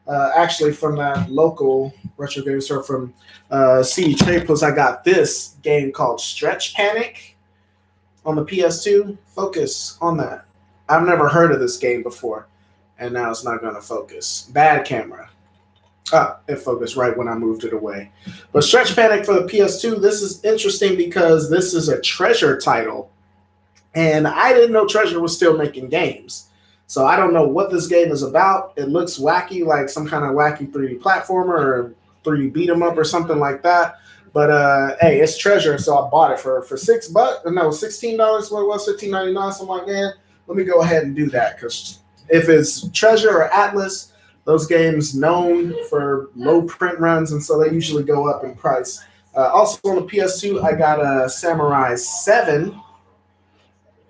actually, from that local retro game store from CD Trade Post, I got this game called Stretch Panic on the PS2. Focus on that. I've never heard of this game before, and now it's not going to focus. Bad camera. It focused right when I moved it away. But Stretch Panic for the PS2, this is interesting because this is a Treasure title, and I didn't know Treasure was still making games. So I don't know what this game is about. It looks wacky, like some kind of wacky 3D platformer or 3D beat 'em up or something like that. But hey, it's Treasure, so I bought it for $6. No, $16. What it was, $15.99. So I'm like, man, let me go ahead and do that, because if it's Treasure or Atlas, those games known for low print runs, and so they usually go up in price. Also on the PS2, I got a Samurai 7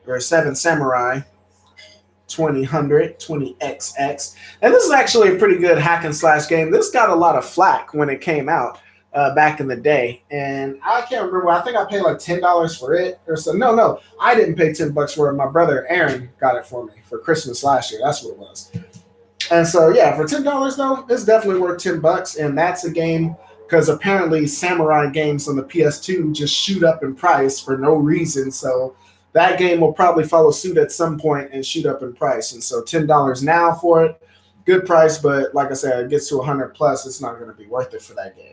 or 7 Samurai 20XX, and this is actually a pretty good hack and slash game. This got a lot of flack when it came out. Back in the day, and I can't remember. I think I paid like $10 for it, or so. No, I didn't pay $10 for it. My brother Aaron got it for me for Christmas last year. That's what it was. And so yeah, for $10 though, it's definitely worth $10, and that's a game because apparently Samurai games on the PS2 just shoot up in price for no reason. So that game will probably follow suit at some point and shoot up in price. And so $10 now for it, good price. But like I said, it gets to 100 plus, it's not going to be worth it for that game.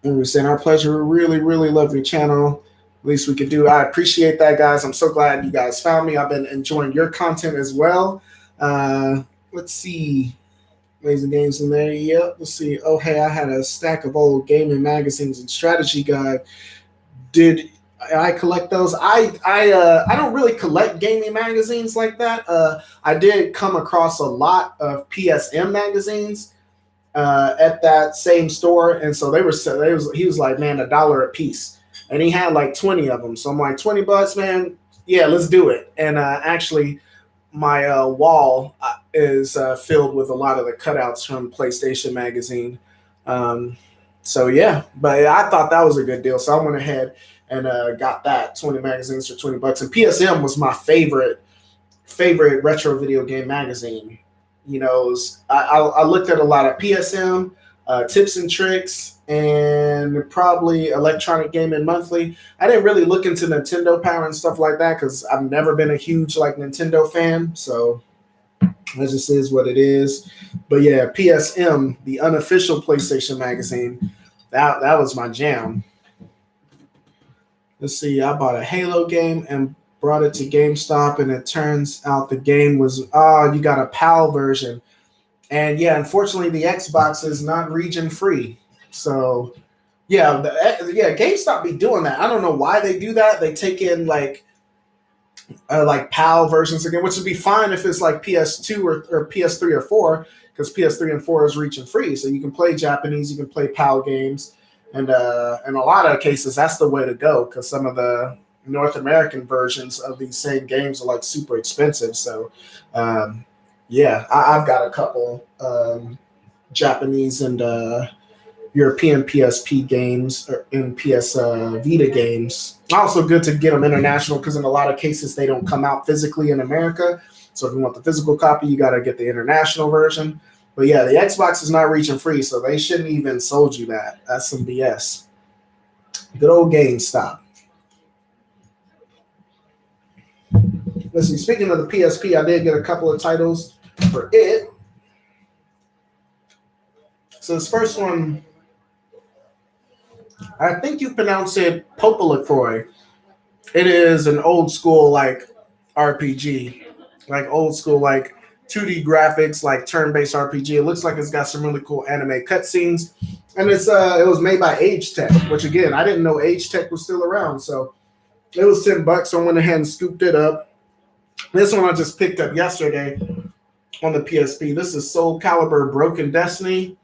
We were saying our pleasure. Really, really love your channel. Least we could do. I appreciate that, guys. I'm so glad you guys found me. I've been enjoying your content as well. Let's see. Amazing games in there. Yep. Let's see. Oh, hey, I had a stack of old gaming magazines and strategy guide. Did I collect those? I don't really collect gaming magazines like that. I did come across a lot of PSM magazines at that same store, and so he was like, man, $1 a piece, and he had like 20 of them. So I'm like, $20, man, yeah, let's do it. And actually, my wall is filled with a lot of the cutouts from PlayStation Magazine. Um, so yeah, but I thought that was a good deal. So I went ahead and got that 20 magazines for $20. And PSM was my favorite retro video game magazine. You know, I looked at a lot of PSM, Tips and Tricks, and probably Electronic Gaming Monthly. I didn't really look into Nintendo Power and stuff like that because I've never been a huge like Nintendo fan. So that just is what it is. But yeah, PSM, the unofficial PlayStation magazine, that was my jam. Let's see, I bought a Halo game and brought it to GameStop, and it turns out the game was you got a PAL version. And yeah, unfortunately, the Xbox is not region free. So yeah, GameStop be doing that. I don't know why they do that. They take in like PAL versions again, which would be fine if it's like PS2 or PS3 or 4, because PS3 and 4 is region free. So you can play Japanese, you can play PAL games, and in a lot of cases, that's the way to go because some of the North American versions of these same games are like super expensive. So yeah, I've got a couple Japanese and European PSP games or in PS Vita games. Also good to get them international because in a lot of cases they don't come out physically in America. So if you want the physical copy, you got to get the international version. But yeah, the Xbox is not region free, so they shouldn't even sold you that. That's some BS. Good old GameStop. Let's see. Speaking of the PSP, I did get a couple of titles for it. So this first one, I think you pronounce it Popolacroix. It is an old school like RPG, like old school like 2D graphics, like turn-based RPG. It looks like it's got some really cool anime cutscenes, and it was made by Age Tech, which again I didn't know Age Tech was still around, so it was $10. So I went ahead and scooped it up. This one I just picked up yesterday on the PSP. This is Soul Calibur Broken Destiny.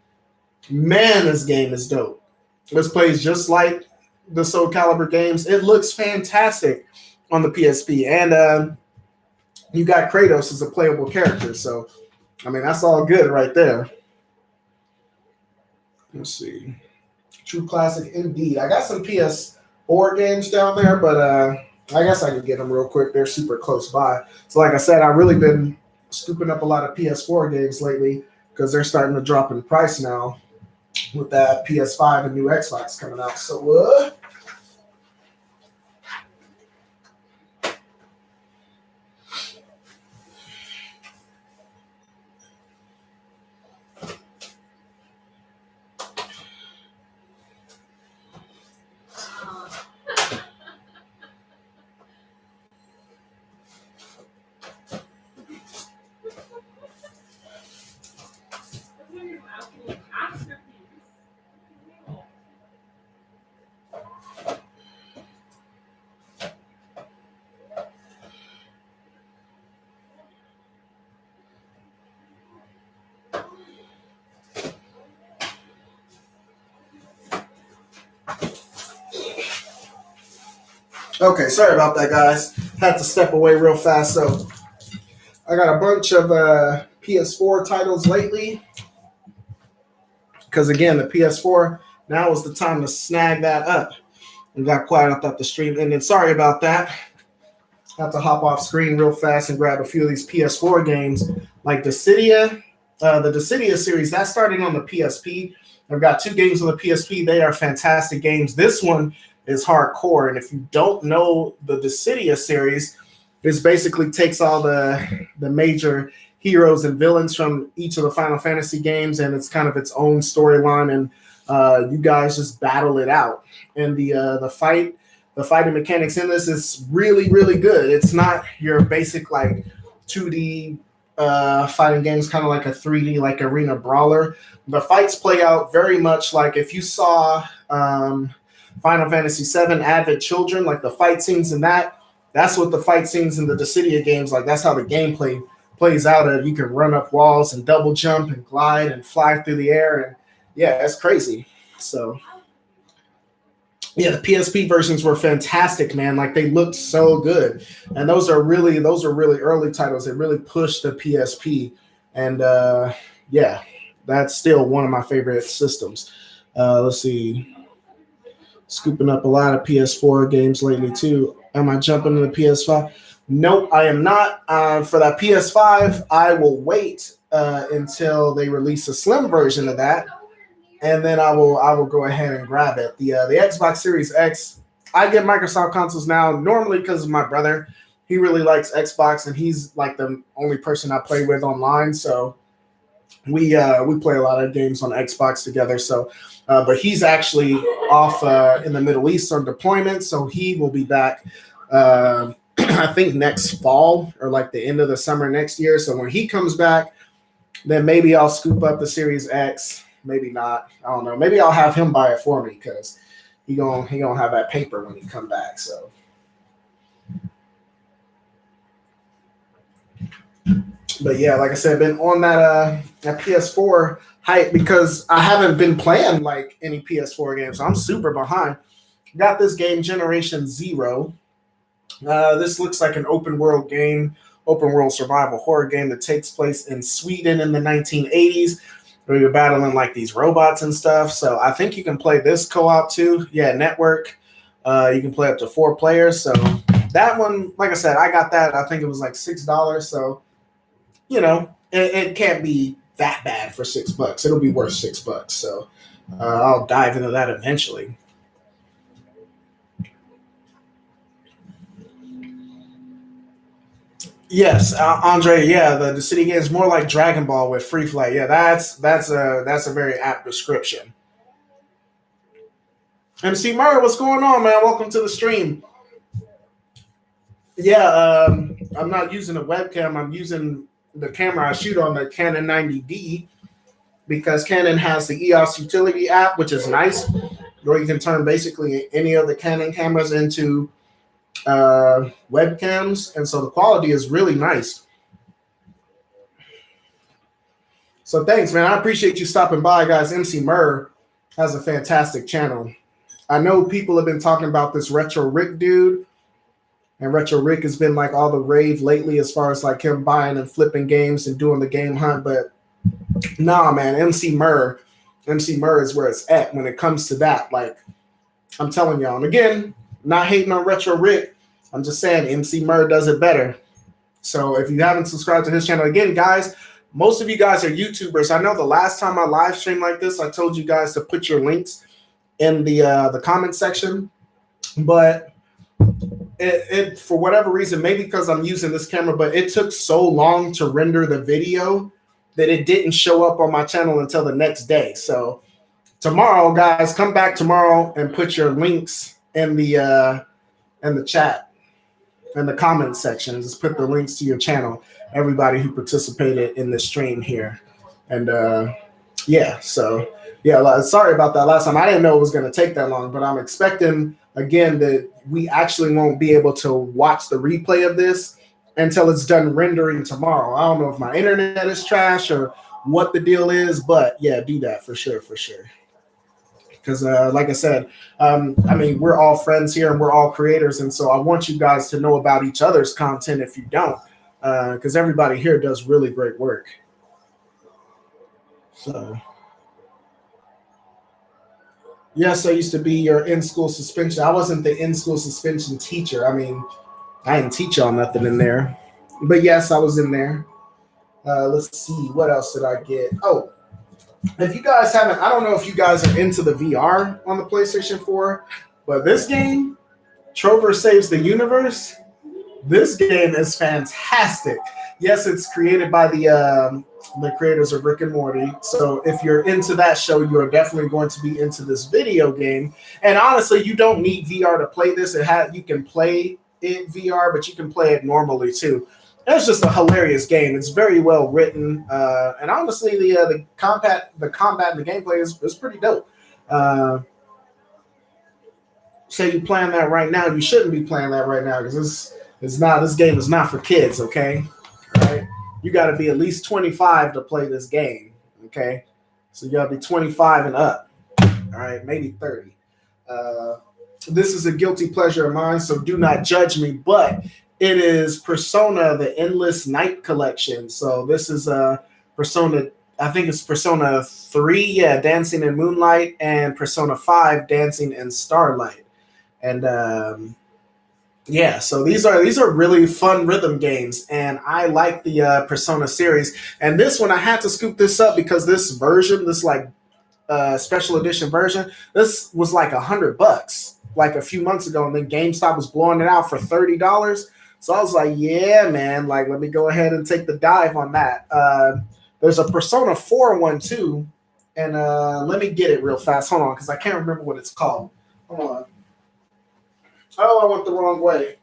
Man, this game is dope. This plays just like the Soul Calibur games. It looks fantastic on the PSP. And you got Kratos as a playable character. So, I mean, that's all good right there. Let's see. True classic indeed. I got some PS4 games down there, but I guess I could get them real quick. They're super close by. So, like I said, I've really been scooping up a lot of PS4 games lately because they're starting to drop in price now with that PS5 and new Xbox coming out. So, okay, sorry about that, guys. Had to step away real fast. So, I got a bunch of PS4 titles lately. Because again, the PS4, now is the time to snag that up. We got quiet. I thought the stream ended. Sorry about that. Have to hop off screen real fast and grab a few of these PS4 games, like Dissidia. The Dissidia series, that's starting on the PSP. I've got 2 games on the PSP. They are fantastic games. This one is hardcore. And if you don't know the Dissidia series, this basically takes all the major heroes and villains from each of the Final Fantasy games, and it's kind of its own storyline, and you guys just battle it out. And the fighting mechanics in this is really, really good. It's not your basic like 2D fighting games, kind of like a 3D like arena brawler. The fights play out very much like if you saw Final Fantasy VII Advent Children, like the fight scenes in that. That's what the fight scenes in the Dissidia games like. That's how the gameplay plays out. You can run up walls and double jump and glide and fly through the air, and yeah, it's crazy. So yeah, the PSP versions were fantastic, man. Like they looked so good, and those are really early titles. They really pushed the PSP And yeah, that's still one of my favorite systems. Let's see, scooping up a lot of PS4 games lately too. Am I jumping to the PS5? Nope, I am not. For that PS5, I will wait until they release a slim version of that, and then I will go ahead and grab it. The Xbox Series X. I get Microsoft consoles now normally because of my brother. He really likes Xbox, and he's like the only person I play with online. So we play a lot of games on Xbox together. So, but he's actually off in the Middle East on deployment, so he will be back. I think next fall or like the end of the summer next year. So when he comes back, then maybe I'll scoop up the Series X. Maybe not. I don't know. Maybe I'll have him buy it for me because he gonna have that paper when he come back. So. But yeah, like I said, been on that PS4 hype because I haven't been playing like any PS4 games. So I'm super behind. Got this game Generation Zero. This looks like an open world survival horror game that takes place in Sweden in the 1980s, where you're battling like these robots and stuff. So I think you can play this co-op too. Yeah, network. You can play up to 4 players. So that one, like I said, I got that. I think it was like $6. So it can't be that bad for $6. It'll be worth $6. So I'll dive into that eventually. Yes, Andre. Yeah, the city game is more like Dragon Ball with free flight. Yeah, that's a very apt description. MC Murray, what's going on, man? Welcome to the stream. Yeah, I'm not using a webcam. I'm using the camera I shoot on, the Canon 90D, because Canon has the EOS utility app, which is nice, where you can turn basically any of the Canon cameras into webcams, and so the quality is really nice. So thanks, man. I appreciate you stopping by, guys. MC Murr has a fantastic channel. I know people have been talking about this Retro Rick dude, and Retro Rick has been like all the rave lately as far as like him buying and flipping games and doing the game hunt. But nah, man, MC Murr is where it's at when it comes to that. Like I'm telling y'all, and again, not hating on Retro Rick. I'm just saying MC Murr does it better. So if you haven't subscribed to his channel, again, guys, most of you guys are YouTubers. I know the last time I live streamed like this, I told you guys to put your links in the comment section, but it for whatever reason, maybe because I'm using this camera, but it took so long to render the video that it didn't show up on my channel until the next day. So tomorrow, guys, come back tomorrow and put your links in the chat, in the comment section. Just put the links to your channel, everybody who participated in the stream here. And yeah, so yeah, sorry about that last time. I didn't know it was going to take that long, but I'm expecting again that we actually won't be able to watch the replay of this until it's done rendering tomorrow. I don't know if my internet is trash or what the deal is, but yeah, do that for sure, for sure. Because like I said, I mean, we're all friends here and we're all creators, and so I want you guys to know about each other's content if you don't, because everybody here does really great work. So yes, I used to be your in-school suspension. I wasn't the in-school suspension teacher. I mean, I didn't teach y'all nothing in there. But yes, I was in there. Let's see. What else did I get? Oh, if you guys haven't, I don't know if you guys are into the VR on the PlayStation 4, but this game, Trover Saves the Universe, this game is fantastic. Yes, it's created by the creators of Rick and Morty. So if you're into that show, you are definitely going to be into this video game. And honestly, you don't need VR to play this. You can play it VR, but you can play it normally too. It's just a hilarious game. It's very well written, and honestly, the combat and the gameplay is pretty dope. Say you playing that right now, you shouldn't be playing that right now because this game is not for kids. Okay, right? You got to be at least 25 to play this game. Okay, so you got to be 25 and up. All right, maybe 30. This is a guilty pleasure of mine, so do not judge me, but it is Persona: The Endless Night Collection. So this is Persona, I think it's Persona 3, yeah, Dancing in Moonlight, and Persona 5, Dancing in Starlight. And yeah, so these are really fun rhythm games, and I like the Persona series. And this one, I had to scoop this up because this version, this like special edition version, this was like $100 like a few months ago, and then GameStop was blowing it out for $30. So I was like, yeah, man, like let me go ahead and take the dive on that. There's a Persona 4 one too, and let me get it real fast. Hold on, because I can't remember what it's called. Hold on. Oh, I went the wrong way.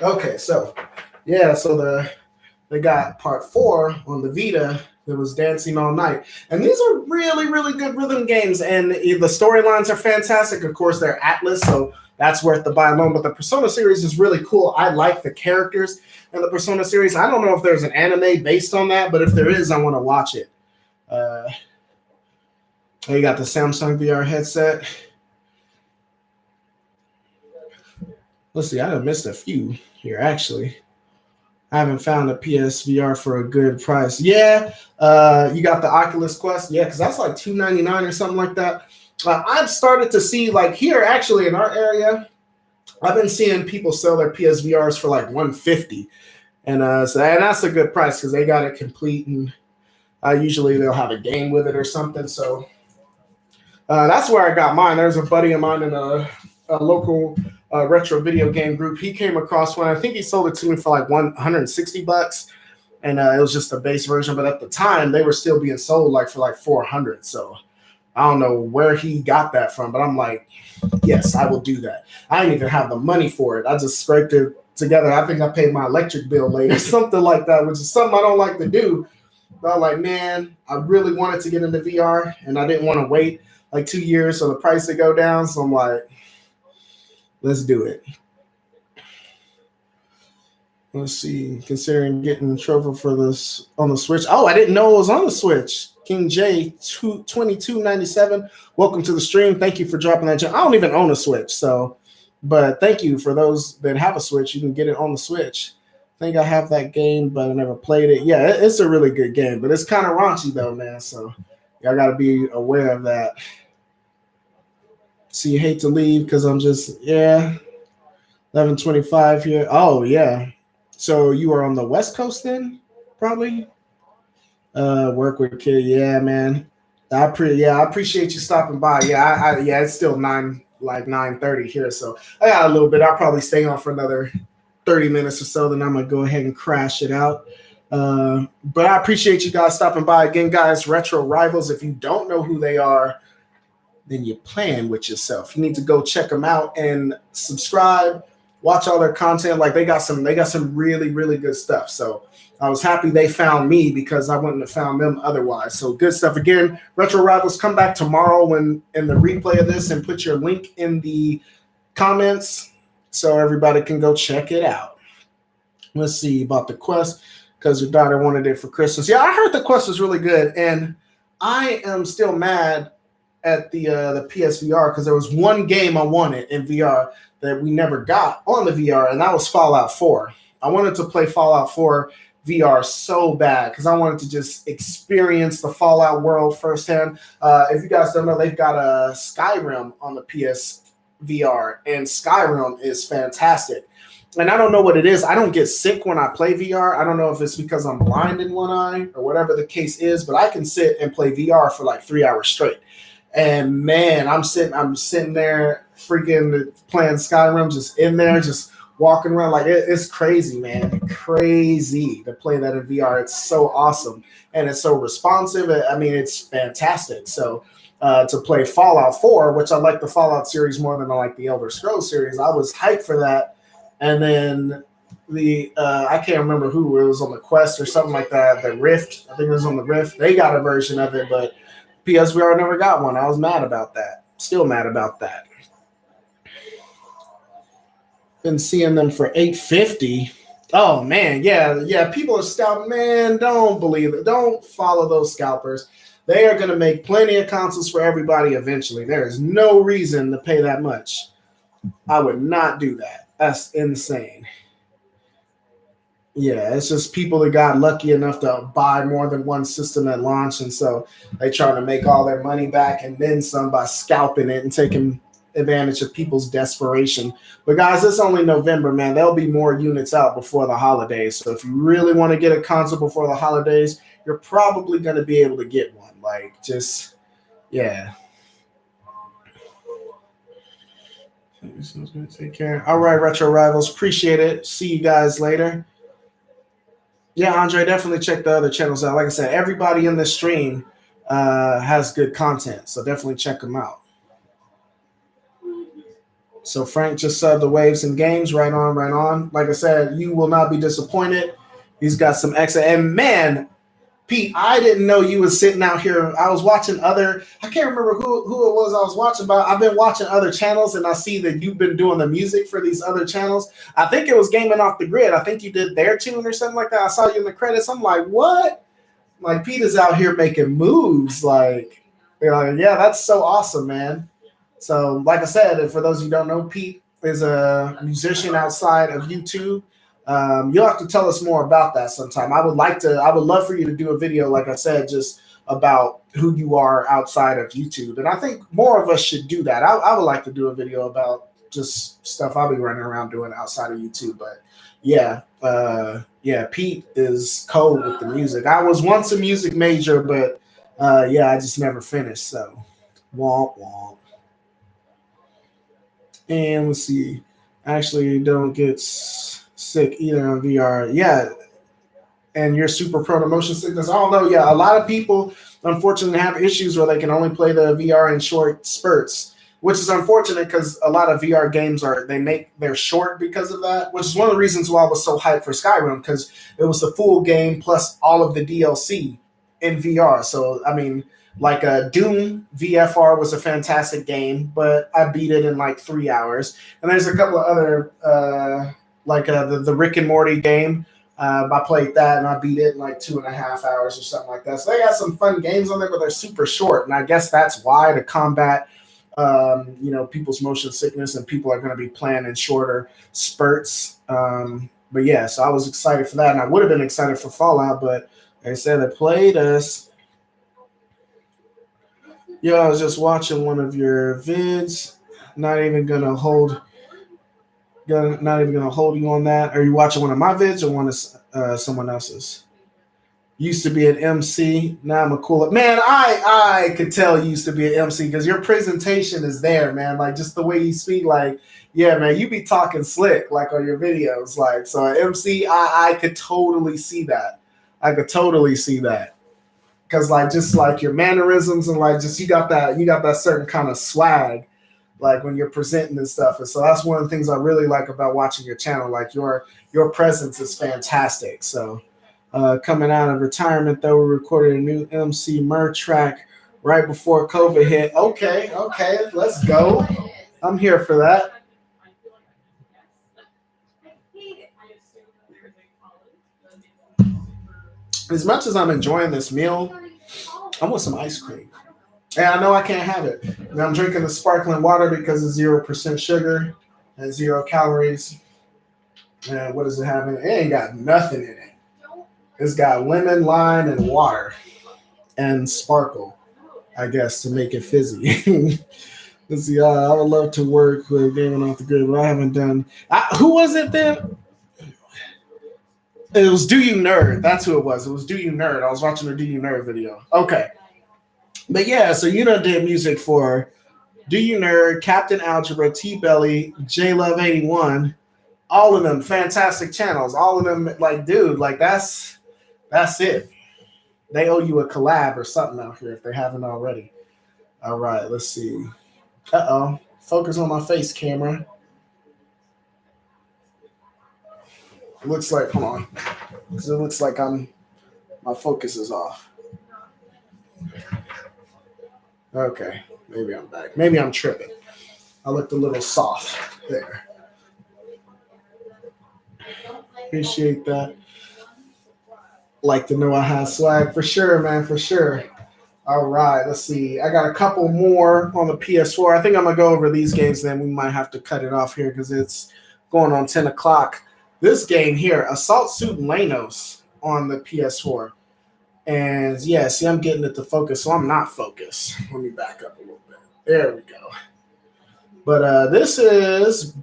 Okay, so yeah, so they got part 4 on the Vita that was Dancing All Night. And these are really, really good rhythm games. And the storylines are fantastic. Of course, they're Atlas, so that's worth the buy alone. But the Persona series is really cool. I like the characters in the Persona series. I don't know if there's an anime based on that, but if there is, I want to watch it. You got the Samsung VR headset. Let's see, I done missed a few here, actually. I haven't found a PSVR for a good price. Yeah, you got the Oculus Quest. Yeah, because that's like $299 or something like that. I've started to see, like here, actually, in our area, I've been seeing people sell their PSVRs for like $150, and that's a good price because they got it complete, and usually they'll have a game with it or something. So that's where I got mine. There's a buddy of mine in a local retro video game group. He came across one. I think he sold it to me for like $160, and it was just the base version. But at the time, they were still being sold like for like $400. So I don't know where he got that from, but I'm like, yes, I will do that. I didn't even have the money for it. I just scraped it together. I think I paid my electric bill later, something like that, which is something I don't like to do. But I'm like, man, I really wanted to get into VR, and I didn't want to wait like 2 years for the price to go down. So I'm like, let's do it. Let's see. Considering getting Trover for this on the Switch. Oh, I didn't know it was on the Switch. King J 2297. Welcome to the stream. Thank you for dropping that. I don't even own a Switch, so but thank you for those that have a Switch. You can get it on the Switch. I think I have that game, but I never played it. Yeah, it's a really good game, but it's kind of raunchy though, man. So y'all got to be aware of that. So you hate to leave because I'm just 11:25 here. Oh yeah. So you are on the West Coast then, probably. Work with kid. Yeah, man. I appreciate you stopping by. Yeah, it's still 9:30 here, so I got a little bit. I'll probably stay on for another 30 minutes or so. Then I'm gonna go ahead and crash it out. But I appreciate you guys stopping by again, guys. Retro Rivals. If you don't know who they are, then you're playing with yourself. You need to go check them out and subscribe. Watch all their content. Like they got some really, really good stuff. So I was happy they found me because I wouldn't have found them otherwise. So good stuff. Again, Retro Rivals, come back tomorrow when in the replay of this and put your link in the comments so everybody can go check it out. Let's see about the Quest because your daughter wanted it for Christmas. Yeah, I heard the Quest was really good, and I am still mad at the PSVR because there was one game I wanted in VR that we never got on the VR, and that was Fallout 4. I wanted to play Fallout 4 VR so bad because I wanted to just experience the Fallout world firsthand. If you guys don't know, they've got a Skyrim on the PSVR, and Skyrim is fantastic. And I don't know what it is. I don't get sick when I play VR. I don't know if it's because I'm blind in one eye or whatever the case is, but I can sit and play VR for like 3 hours straight. And man, I'm sitting there freaking playing Skyrim, just in there, just walking around like it's crazy, man. Crazy to play that in VR. It's so awesome. And it's so responsive. I mean, it's fantastic. So to play Fallout 4, which I like the Fallout series more than I like the Elder Scrolls series, I was hyped for that. And then the I can't remember who it was on the Quest or something like that. The Rift, I think it was on the Rift. They got a version of it, but PSVR never got one. I was mad about that. Still mad about that. Been seeing them for $850. Oh man, yeah. People are scalping. Man, don't believe it. Don't follow those scalpers. They are going to make plenty of consoles for everybody eventually. There is no reason to pay that much. I would not do that. That's insane. Yeah, it's just people that got lucky enough to buy more than one system at launch, and so they try to make all their money back and then some by scalping it and taking advantage of people's desperation. But guys, it's only November, man. There'll be more units out before the holidays. So if you really want to get a console before the holidays, you're probably going to be able to get one. Like, just yeah. Take care. All right, Retro Rivals. Appreciate it. See you guys later. Yeah, Andre, definitely check the other channels out. Like I said, everybody in this stream has good content, so definitely check them out. So Frank just subbed the Waves and Games. Right on, right on. Like I said, you will not be disappointed. He's got some extra. And man, Pete, I didn't know you was sitting out here. I was watching other. I can't remember who it was I was watching, but I've been watching other channels, and I see that you've been doing the music for these other channels. I think it was Gaming Off the Grid. I think you did their tune or something like that. I saw you in the credits. I'm like, what? Like Pete is out here making moves. Like, yeah, that's so awesome, man. So, like I said, for those of you who don't know, Pete is a musician outside of YouTube. You'll have to tell us more about that sometime. I would love for you to do a video, like I said, just about who you are outside of YouTube. And I think more of us should do that. I would like to do a video about just stuff I'll be running around doing outside of YouTube. But yeah, Pete is cold with the music. I was once a music major, but yeah, I just never finished. So, womp womp. And let's see. Actually, don't get sick either on VR. Yeah, and you're super prone to motion sickness. I don't know. Yeah, a lot of people unfortunately have issues where they can only play the VR in short spurts, which is unfortunate because a lot of VR games they're short because of that. Which is one of the reasons why I was so hyped for Skyrim because it was the full game plus all of the DLC in VR. So I mean, like Doom VFR was a fantastic game, but I beat it in like 3 hours. And there's a couple of other the Rick and Morty game. I played that and I beat it in like 2.5 hours or something like that. So they got some fun games on there, but they're super short. And I guess that's why to combat, people's motion sickness and people are going to be playing in shorter spurts. But yeah, so I was excited for that. And I would have been excited for Fallout, but like I said, it played us. Yeah, I was just watching one of your vids. Not even gonna hold you on that. Are you watching one of my vids or one of someone else's? Used to be an MC, now I'm a cooler man. I could tell you used to be an MC because your presentation is there, man. Like just the way you speak, like yeah, man, you be talking slick like on your videos, like so. MC, I could totally see that. I could totally see that because like just like your mannerisms and like just you got that certain kind of swag like when you're presenting and stuff. And so that's one of the things I really like about watching your channel. Like your presence is fantastic. So coming out of retirement though, we recorded a new MC Mur track right before COVID hit. Okay, let's go. I'm here for that. As much as I'm enjoying this meal, I want some ice cream. And I know I can't have it. And I'm drinking the sparkling water because it's 0% sugar and 0 calories. And what does it have in it? It ain't got nothing in it. It's got lemon, lime, and water. And sparkle, I guess, to make it fizzy. Let's see. I would love to work with Gaming Off the Grid, but I haven't done. Who was it then? It was Do You Nerd. That's who it was. It was Do You Nerd. I was watching a Do You Nerd video. Okay. But yeah, so you done did music for Do You Nerd, Captain Algebra, T Belly, J Love 81, all of them fantastic channels. All of them, like, dude, like that's it. They owe you a collab or something out here if they haven't already. All right, let's see. Focus on my face, camera. It looks like, hold on, because it looks like my focus is off. Okay, maybe I'm back. Maybe I'm tripping. I looked a little soft there. Appreciate that. Like to know I have swag for sure, man, for sure. All right, let's see. I got a couple more on the PS4. I think I'm gonna go over these games. Then we might have to cut it off here because it's going on 10 o'clock. This game here, Assault Suit Lanos on the PS4. And yeah, see, I'm getting it to focus, so I'm not focused. Let me back up a little bit. There we go. But this is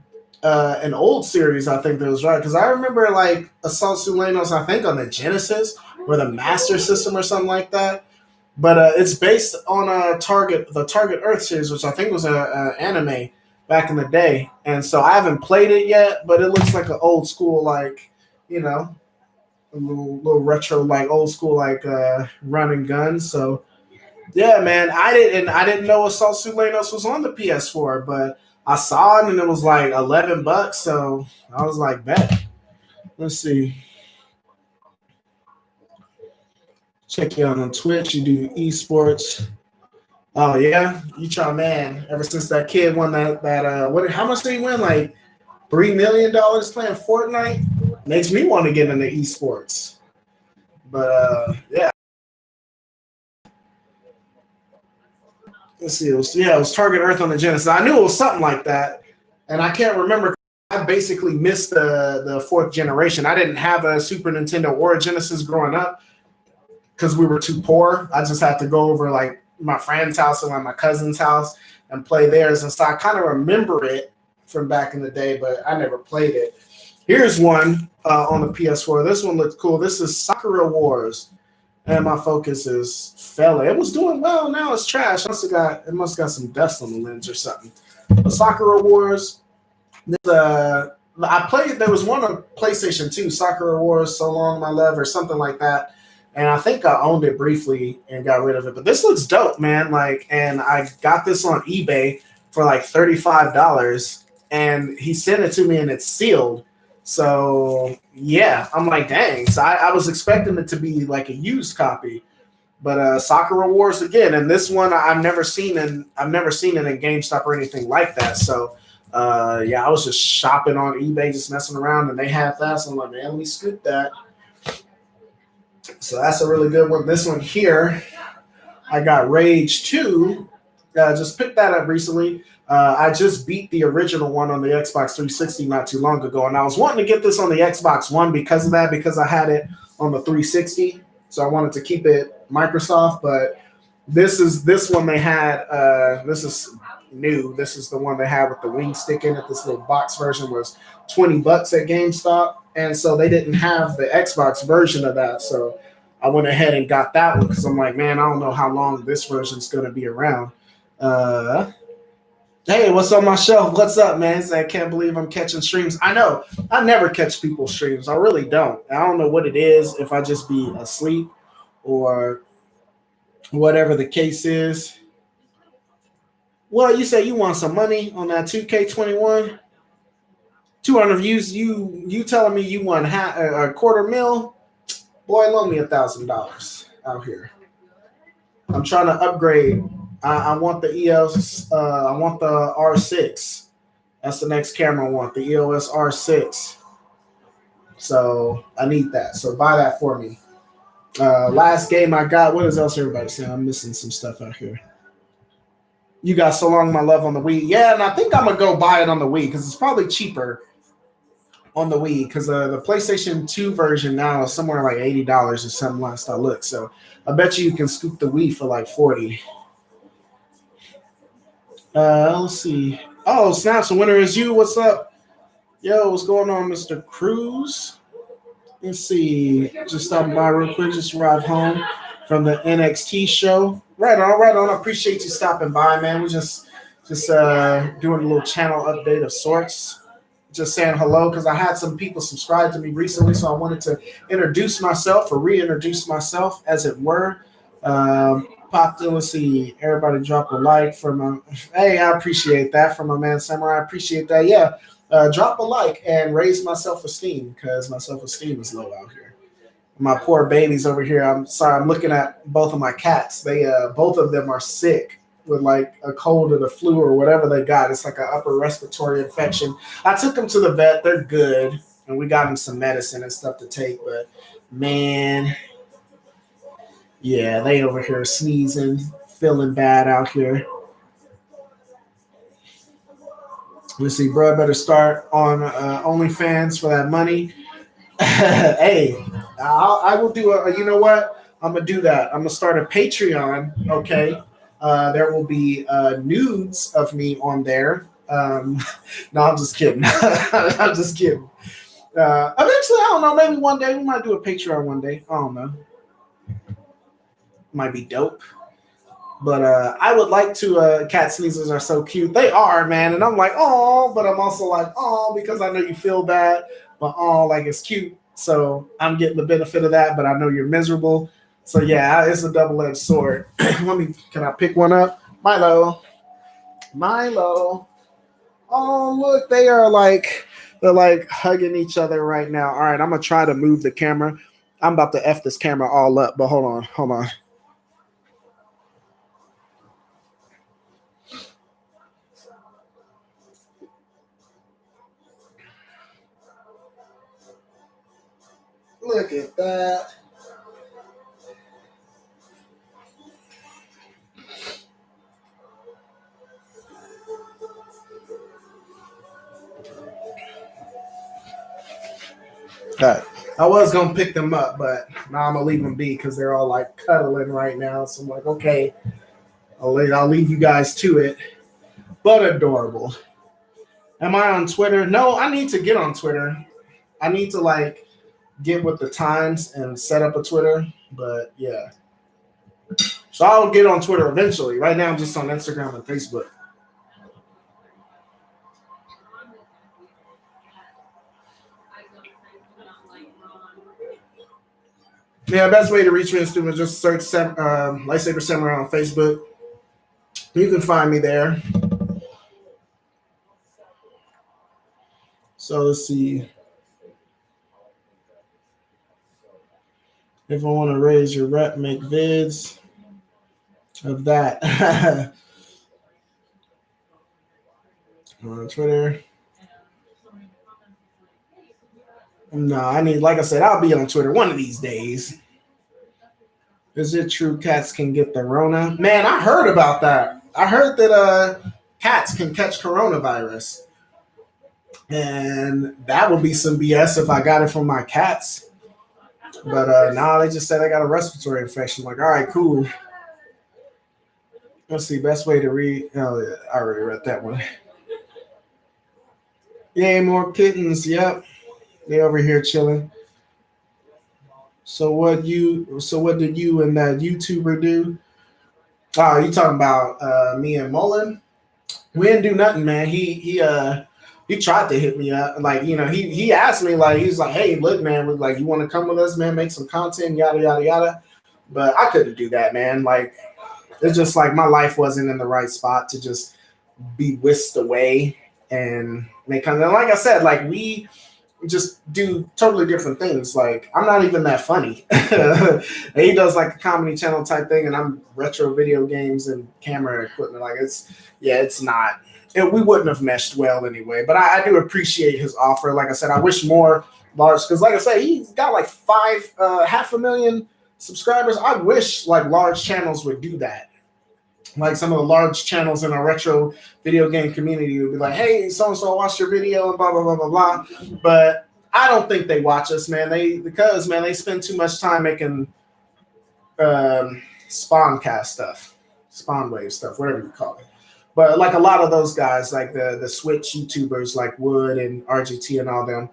an old series, I think that was right. Because I remember like Assault Sulanos, I think on the Genesis or the Master System or something like that. But it's based on the Target Earth series, which I think was a anime back in the day. And so I haven't played it yet, but it looks like an old school, like, you know, a little retro, like old school, like run and gun. So yeah, man, I didn't know Assault Sulanos was on the PS4, but I saw it and it was like $11. So I was like, bet. Let's see. Check you out on Twitch. You do esports. Oh yeah, you try, man. Ever since that kid won that what? How much did he win? Like $3 million playing Fortnite. Makes me want to get into esports. But yeah. Let's see. It was Target Earth on the Genesis. I knew it was something like that, and I can't remember. I basically missed the fourth generation. I didn't have a Super Nintendo or a Genesis growing up because we were too poor. I just had to go over like my friend's house or like my cousin's house and play theirs, and so I kind of remember it from back in the day, but I never played it. Here's one on the PS4. This one looks cool. This is Sakura Wars. And my focus is fella. It was doing well. Now it's trash. It must have got some dust on the lens or something. The Sakura Wars. I played. There was one on PlayStation 2, Sakura Wars, So Long My Love, or something like that. And I think I owned it briefly and got rid of it. But this looks dope, man. Like, and I got this on eBay for like $35, and he sent it to me, and it's sealed. So yeah, I'm like, dang. So I was expecting it to be like a used copy, but Sakura Wars again, and this one I've never seen it in GameStop or anything like that. So yeah, I was just shopping on eBay, just messing around, and they had that. So I'm like, man, let me scoop that. So that's a really good one. This one here, I got Rage 2. Just picked that up recently. I just beat the original one on the Xbox 360 not too long ago, and I was wanting to get this on the Xbox One because of that, because I had it on the 360, so I wanted to keep it Microsoft. But this one they had. This is new. This is the one they had with the wing stick in it. This little box version was $20 at GameStop, and so they didn't have the Xbox version of that. So I went ahead and got that one because I'm like, man, I don't know how long this version's going to be around. Hey, what's on my shelf? What's up, man? I can't believe I'm catching streams. I know. I never catch people's streams. I really don't. I don't know what it is, if I just be asleep or whatever the case is. Well, you say you want some money on that 2K21? 200 views. You telling me you want a $250,000? Boy, loan me $1,000 out here. I'm trying to upgrade. I want the EOS. I want the R6. That's the next camera I want, the EOS R6. So I need that. So buy that for me. Last game I got. What is else everybody saying? I'm missing some stuff out here. You got So Long My Love on the Wii. Yeah, and I think I'm going to go buy it on the Wii because it's probably cheaper on the Wii because the PlayStation 2 version now is somewhere like $80 or something last I looked. So I bet you can scoop the Wii for like $40. Let's see. Oh, Snaps, the winner is you. What's up? Yo, what's going on, Mr. Cruz? Let's see. Just stopping by real quick. Just arrived home from the NXT show. Right on, right on. I appreciate you stopping by, man. We're just doing a little channel update of sorts. Just saying hello because I had some people subscribe to me recently, so I wanted to introduce myself or reintroduce myself, as it were. Popped in. Let's see. Everybody drop a like for my. Hey, I appreciate that from my man Samurai. I appreciate that. Yeah, drop a like and raise my self-esteem because my self-esteem is low out here. My poor babies over here. I'm sorry. I'm looking at both of my cats. They both of them are sick with like a cold or the flu or whatever they got. It's like an upper respiratory infection. I took them to the vet. They're good. and we got him some medicine and stuff to take. But man, yeah, they over here sneezing, feeling bad out here. Let's see, bro. Better start on OnlyFans for that money. Hey, I will do a. You know what? I'm gonna do that. I'm gonna start a Patreon. Okay. There will be nudes of me on there. No, I'm just kidding. I'm just kidding. Eventually, I don't know. Maybe one day we might do a Patreon. One day, I don't know. Might be dope. But I would like to. Cat sneezes are so cute. They are, man. And I'm like, oh, but I'm also like, oh, because I know you feel bad, but oh, like it's cute. So I'm getting the benefit of that, but I know you're miserable. So yeah, it's a double-edged sword. Can I pick one up? Milo. Milo. Oh, look, they're like hugging each other right now. All right, I'm gonna try to move the camera. I'm about to F this camera all up, but hold on. Look at that. Right. I was gonna pick them up, but now I'm gonna leave them be because they're all like cuddling right now. So I'm like, okay, I'll leave you guys to it. But adorable. Am I on Twitter? No, I need to get on Twitter. I need to like get with the times and set up a Twitter. But yeah. So I'll get on Twitter eventually. Right now I'm just on Instagram and Facebook. Yeah, best way to reach me is to just search Lightsaber Samurai on Facebook. You can find me there. So let's see. If I want to raise your rep, make vids of that on Twitter. No, I mean, like I said, I'll be on Twitter one of these days. Is it true cats can get the Rona? Man, I heard about that. I heard that cats can catch coronavirus. And that would be some BS if I got it from my cats. But now they just said I got a respiratory infection. I'm like, all right, cool. Let's see, best way to read. Oh, yeah, I already read that one. Yay, more kittens. Yep. They over here chilling. So what did you and that YouTuber do? Oh, you talking about me and Mullen? We didn't do nothing, man. He tried to hit me up. Like, you know, he asked me, like, he's like, hey, look, man, like, you want to come with us, man, make some content, yada, yada, yada. But I couldn't do that, man. Like, it's just like my life wasn't in the right spot to just be whisked away and make content. Like I said, like, we just do totally different things. Like, I'm not even that funny. He does like a comedy channel type thing, and I'm retro video games and camera equipment. Like, it's not. We wouldn't have meshed well anyway. But I do appreciate his offer. Like I said, I wish more large, because like I said, he's got like 500,000 subscribers. I wish like large channels would do that. Like some of the large channels in our retro video game community would be like, hey, so-and-so watched your video and blah, blah, blah, blah, blah. But I don't think they watch us, man. Because they spend too much time making spawn cast stuff, spawn wave stuff, whatever you call it. But like a lot of those guys, like the Switch YouTubers like Wood and RGT and all them,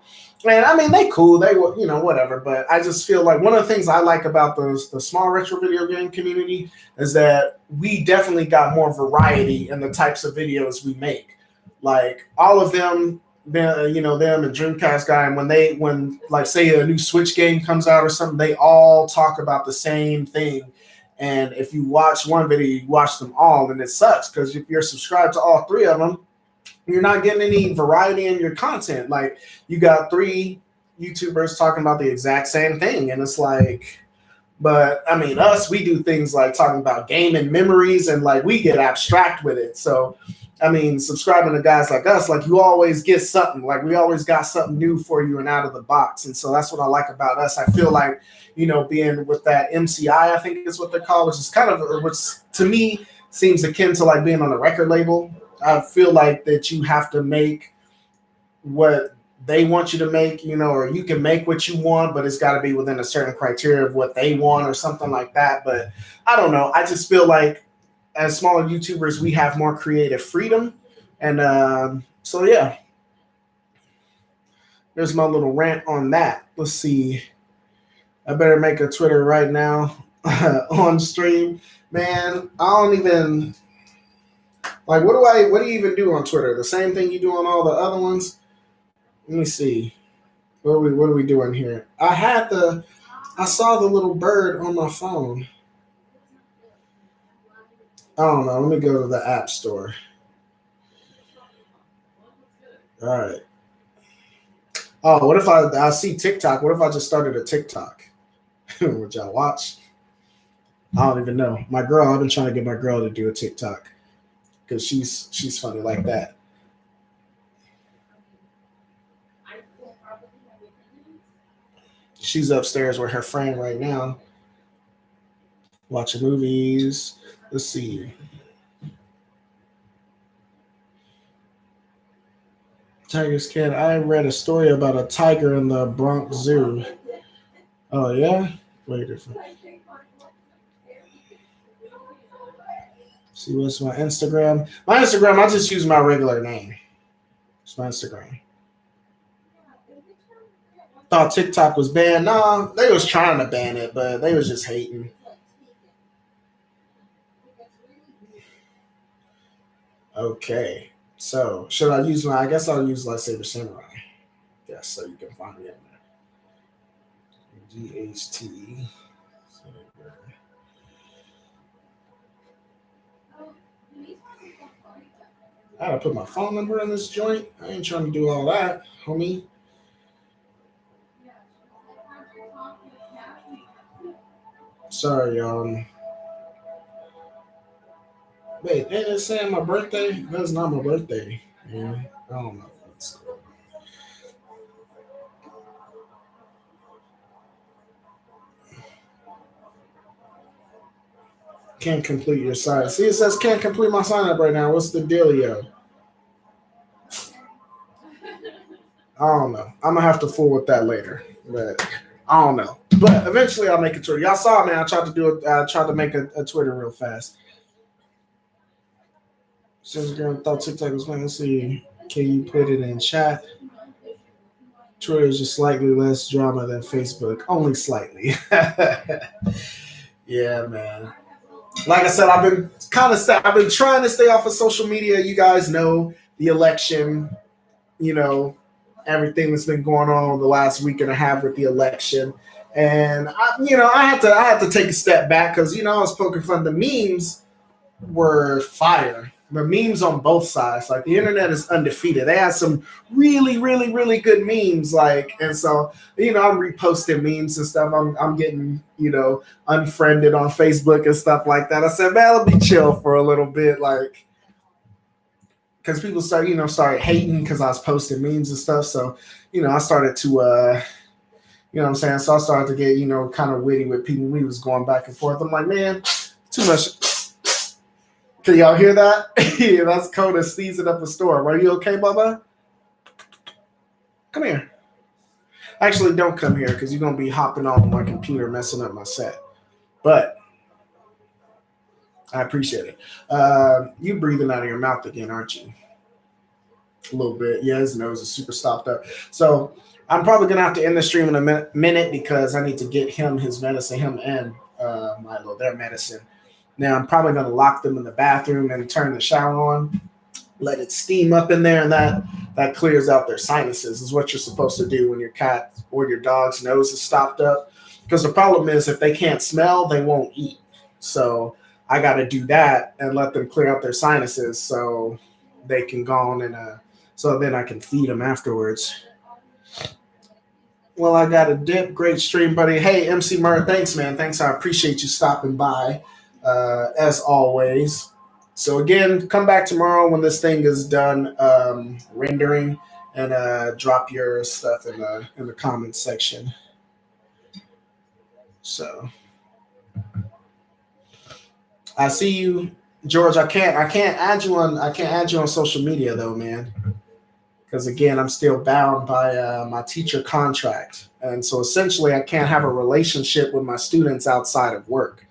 man, I mean, they cool. They were, whatever. But I just feel like one of the things I like about the small retro video game community is that we definitely got more variety in the types of videos we make. Like all of them, them and Dreamcast guy, and when like say a new Switch game comes out or something, they all talk about the same thing. And if you watch one video, you watch them all, and it sucks because if you're subscribed to all three of them, you're not getting any variety in your content. Like you got 3 YouTubers talking about the exact same thing, and it's like, but I mean, we do things like talking about gaming memories, and like we get abstract with it. So I mean, subscribing to guys like us, like you always get something. Like we always got something new for you and out of the box. And so that's what I like about us. I feel like, being with that MCI, I think is what they're called, which is kind of, which to me seems akin to like being on a record label. I feel like that you have to make what they want you to make, or you can make what you want, but it's got to be within a certain criteria of what they want or something like that. But I don't know. I just feel like as smaller YouTubers, we have more creative freedom. And so, yeah, there's my little rant on that. Let's see. I better make a Twitter right now on stream. Man, I don't even, like, what do you even do on Twitter? The same thing you do on all the other ones? Let me see. What are we doing here? I saw the little bird on my phone. I don't know. Let me go to the App Store. All right. Oh, what if I see TikTok? What if I just started a TikTok? Would y'all watch? I don't even know. I've been trying to get my girl to do a TikTok because she's funny like that. She's upstairs with her friend right now, watching movies. Let's see. Tigers can. I read a story about a tiger in the Bronx Zoo. Oh yeah? Wait a minute. See what's my Instagram? My Instagram, I just use my regular name. It's my Instagram. Thought TikTok was banned. No, they was trying to ban it, but they was just hating. Okay. So should I use I guess I'll use Lightsaber Samurai. Yes, so you can find me in there. GHT. I gotta put my phone number in this joint. I ain't trying to do all that, homie. Sorry, wait, ain't it saying my birthday? That's not my birthday. Yeah, I don't know what's going on. Can't complete your sign. See, it says can't complete my sign up right now. What's the dealio? I don't know. I'm gonna have to fool with that later, but I don't know. But eventually, I'll make a Twitter. Y'all saw, man. I tried to do it. I tried to make a Twitter real fast. Since girl thought TikTok was fun, let's see. Can you put it in chat? Twitter is just slightly less drama than Facebook, only slightly. Yeah, man. Like I said, I've been I've been trying to stay off of social media. You guys know the election. Everything that's been going on the last week and a half with the election, and I had to take a step back because I was poking fun. The memes were fire. The memes on both sides, like the internet is undefeated. They had some really, really, really good memes, and so I'm reposting memes and stuff. I'm getting unfriended on Facebook and stuff like that. I said, man, let me chill for a little bit, because people started hating because I was posting memes and stuff. So I started to what I'm saying. So I started to get kind of witty with people. We was going back and forth. I'm like, man, too much. Can y'all hear that? Yeah, that's Coda sneezing up a storm. Are you okay, Bubba? Come here. Actually, don't come here because you're going to be hopping on my computer, messing up my set. But I appreciate it. You breathing out of your mouth again, aren't you? A little bit. Yeah, his nose is super stopped up. So I'm probably going to have to end the stream in a minute because I need to get him his medicine, him and Milo, their medicine. Now, I'm probably going to lock them in the bathroom and turn the shower on, let it steam up in there, and that clears out their sinuses, is what you're supposed to do when your cat or your dog's nose is stopped up. Because the problem is if they can't smell, they won't eat. So I got to do that and let them clear out their sinuses so they can go on and so then I can feed them afterwards. Well, I got a dip. Great stream, buddy. Hey, MC Murr, thanks, man. Thanks. I appreciate you stopping by. As always. So again, come back tomorrow when this thing is done rendering, and drop your stuff in the comments section. So I see you, George. I can't add you on social media though, man. Because again, I'm still bound by my teacher contract, and so essentially, I can't have a relationship with my students outside of work.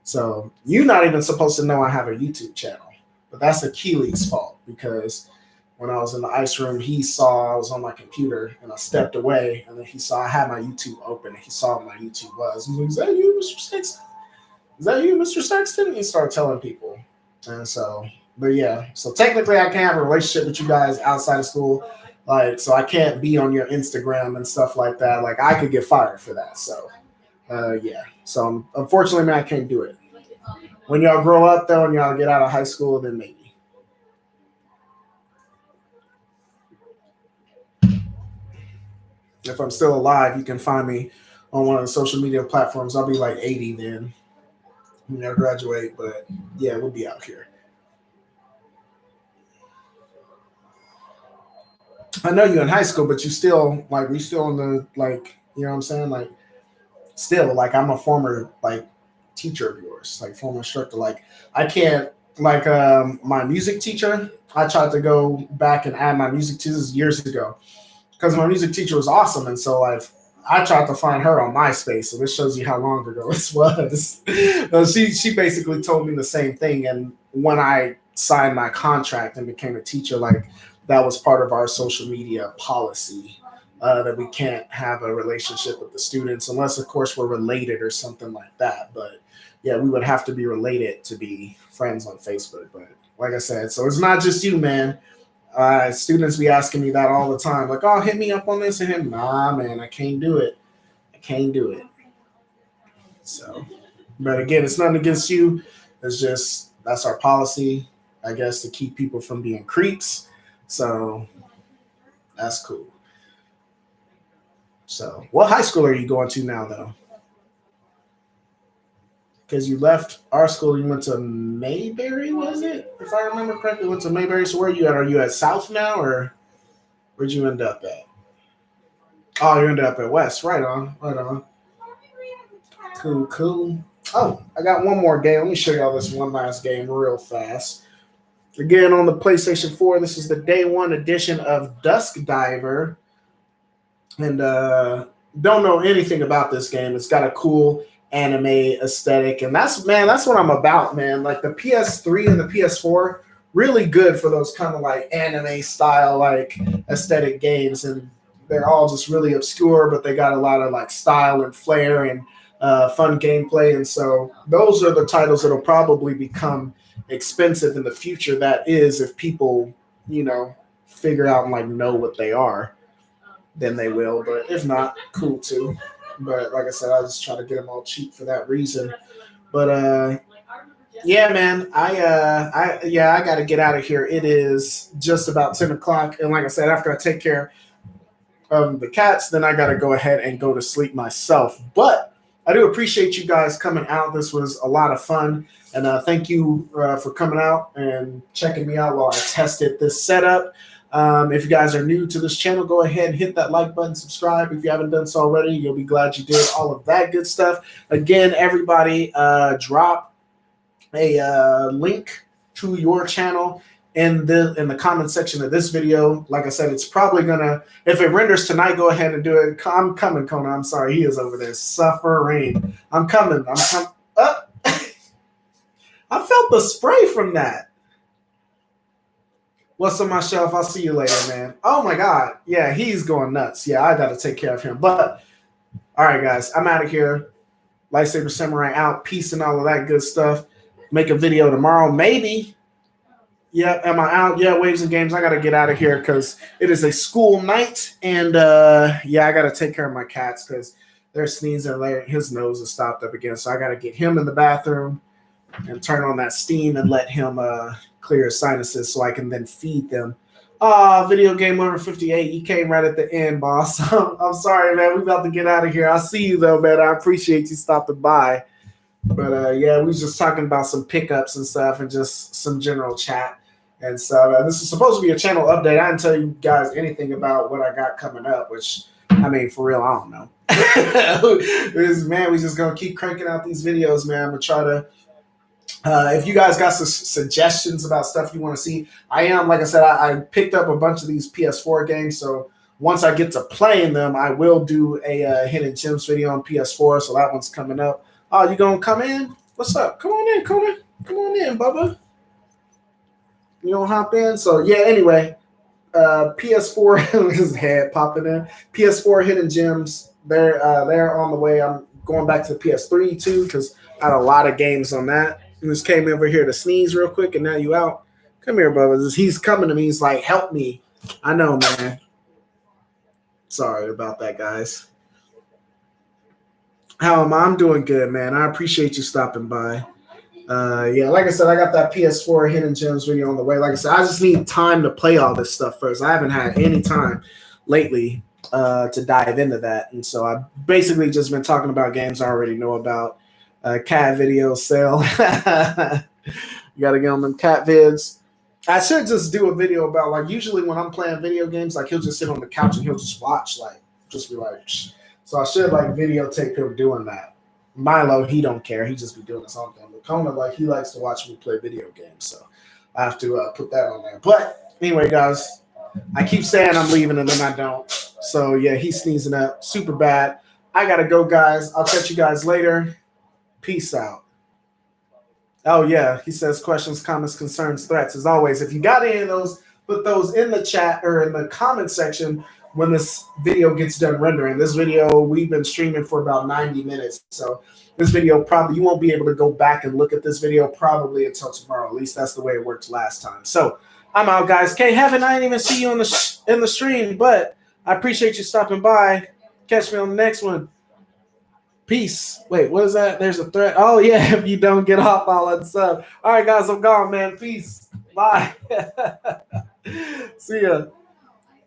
So you're not even supposed to know I have a YouTube channel, but that's Achilles' fault because when I was in the ice room, he saw I was on my computer and I stepped away, and then he saw I had my YouTube open, and he saw what my YouTube was. He's like, "Is that you, Mr. Sexton? Is that you, Mr. Sexton?" And he started telling people, and so. But yeah, so technically I can't have a relationship with you guys outside of school. Like, so I can't be on your Instagram and stuff like that. Like, I could get fired for that. So, yeah. So, unfortunately, man, I can't do it. When y'all grow up, though, and y'all get out of high school, then maybe. If I'm still alive, you can find me on one of the social media platforms. I'll be like 80 then when I graduate. But yeah, we'll be out here. I know you're in high school, but you still like we still in the like you know what I'm saying? Like still like I'm a former like teacher of yours, like former instructor. Like I can't like my music teacher, I tried to go back and add my music teachers years ago because my music teacher was awesome. And so like I tried to find her on MySpace, so this shows you how long ago this was. She basically told me the same thing, and when I signed my contract and became a teacher, like that was part of our social media policy that we can't have a relationship with the students unless, of course, we're related or something like that. But yeah, we would have to be related to be friends on Facebook. But like I said, so it's not just you, man. Students be asking me that all the time, like, "Oh, hit me up on this and him." Nah, man, I can't do it. I can't do it. So, but again, it's nothing against you. It's just that's our policy, I guess, to keep people from being creeps. So that's cool. So, what high school are you going to now, though? Because you left our school, you went to Mayberry, was it? If I remember correctly, you went to Mayberry. So, where are you at? Are you at South now, or where'd you end up at? Oh, you ended up at West. Right on, right on. Cool, cool. Oh, I got one more game. Let me show y'all this one last game real fast. Again, on the PlayStation 4, this is the day one edition of Dusk Diver. And don't know anything about this game. It's got a cool anime aesthetic, and that's what I'm about, man. Like the PS3 and the PS4, really good for those kind of like anime style like aesthetic games, and they're all just really obscure, but they got a lot of like style and flair and fun gameplay, and so those are the titles that'll probably become expensive in the future. That is, if people figure out and like know what they are, then they will. But if not, cool too. But like I said, I just try to get them all cheap for that reason. But yeah, man, I got to get out of here. It is just about 10 o'clock, and like I said, after I take care of the cats, then I got to go ahead and go to sleep myself. But I do appreciate you guys coming out. This was a lot of fun, and thank you for coming out and checking me out while I tested this setup. If you guys are new to this channel, go ahead and hit that like button, subscribe if you haven't done so already. You'll be glad you did. All of that good stuff. Again, everybody, drop a link to your channel in the comment section of this video. Like I said, it's probably gonna, if it renders tonight, go ahead and do it. I'm coming, Kona. I'm sorry, he is over there suffering. I'm coming. I'm coming. I felt the spray from that. What's on my shelf? I'll see you later, man. Oh my God. Yeah, he's going nuts. Yeah, I got to take care of him. But all right, guys, I'm out of here. Lightsaber Samurai out. Peace and all of that good stuff. Make a video tomorrow, maybe. Yeah, am I out? Yeah, Waves and Games. I got to get out of here because it is a school night. And yeah, I got to take care of my cats because they're sneezing. His nose is stopped up again. So I got to get him in the bathroom and turn on that steam and let him clear his sinuses so I can then feed them. Video game over 58. You came right at the end, boss. I'm sorry, man. We about to get out of here. I'll see you, though, man. I appreciate you stopping by. But yeah, we was just talking about some pickups and stuff, and just some general chat and stuff. This is supposed to be a channel update. I didn't tell you guys anything about what I got coming up, which I mean, for real, I don't know. Man, we just gonna keep cranking out these videos, man. I'm gonna try to. If you guys got some suggestions about stuff you want to see, like I said, I picked up a bunch of these PS4 games. So once I get to playing them, I will do a Hidden Gems video on PS4. So that one's coming up. Oh, you gonna come in? What's up? Come on in, Conan. Come on in, Bubba. You gonna hop in? So yeah. Anyway, PS4 his head popping in. PS4 Hidden Gems. They're on the way. I'm going back to the PS3 too because I had a lot of games on that. And just came over here to sneeze real quick, and now you out. Come here, Bubba. He's coming to me. He's like, "Help me." I know, man. Sorry about that, guys. How am I? I'm doing good, man. I appreciate you stopping by. Yeah, like I said, I got that PS4 Hidden Gems video on the way. Like I said, I just need time to play all this stuff first. I haven't had any time lately to dive into that, and so I've basically just been talking about games I already know about. Cat video sale. You got to get on them cat vids. I should just do a video about, like, usually when I'm playing video games, like, he'll just sit on the couch and he'll just watch, like, just be like, psh. So I should, like, videotape him doing that. Milo, he don't care. He just be doing his own thing. But Conan, like, he likes to watch me play video games. So I have to put that on there. But anyway, guys, I keep saying I'm leaving and then I don't. So, yeah, he's sneezing up super bad. I got to go, guys. I'll catch you guys later. Peace out. Oh, yeah. He says questions, comments, concerns, threats. As always, if you got any of those, put those in the chat or in the comment section when this video gets done rendering. This video, we've been streaming for about 90 minutes. So this video probably, you won't be able to go back and look at this video probably until tomorrow. At least that's the way it worked last time. So I'm out, guys. K-Heaven, I didn't even see you in the stream, but I appreciate you stopping by. Catch me on the next one. Peace. Wait, what is that? There's a threat. Oh, yeah, if you don't get off, I'll unsub. All right, guys, I'm gone, man. Peace. Bye. See ya.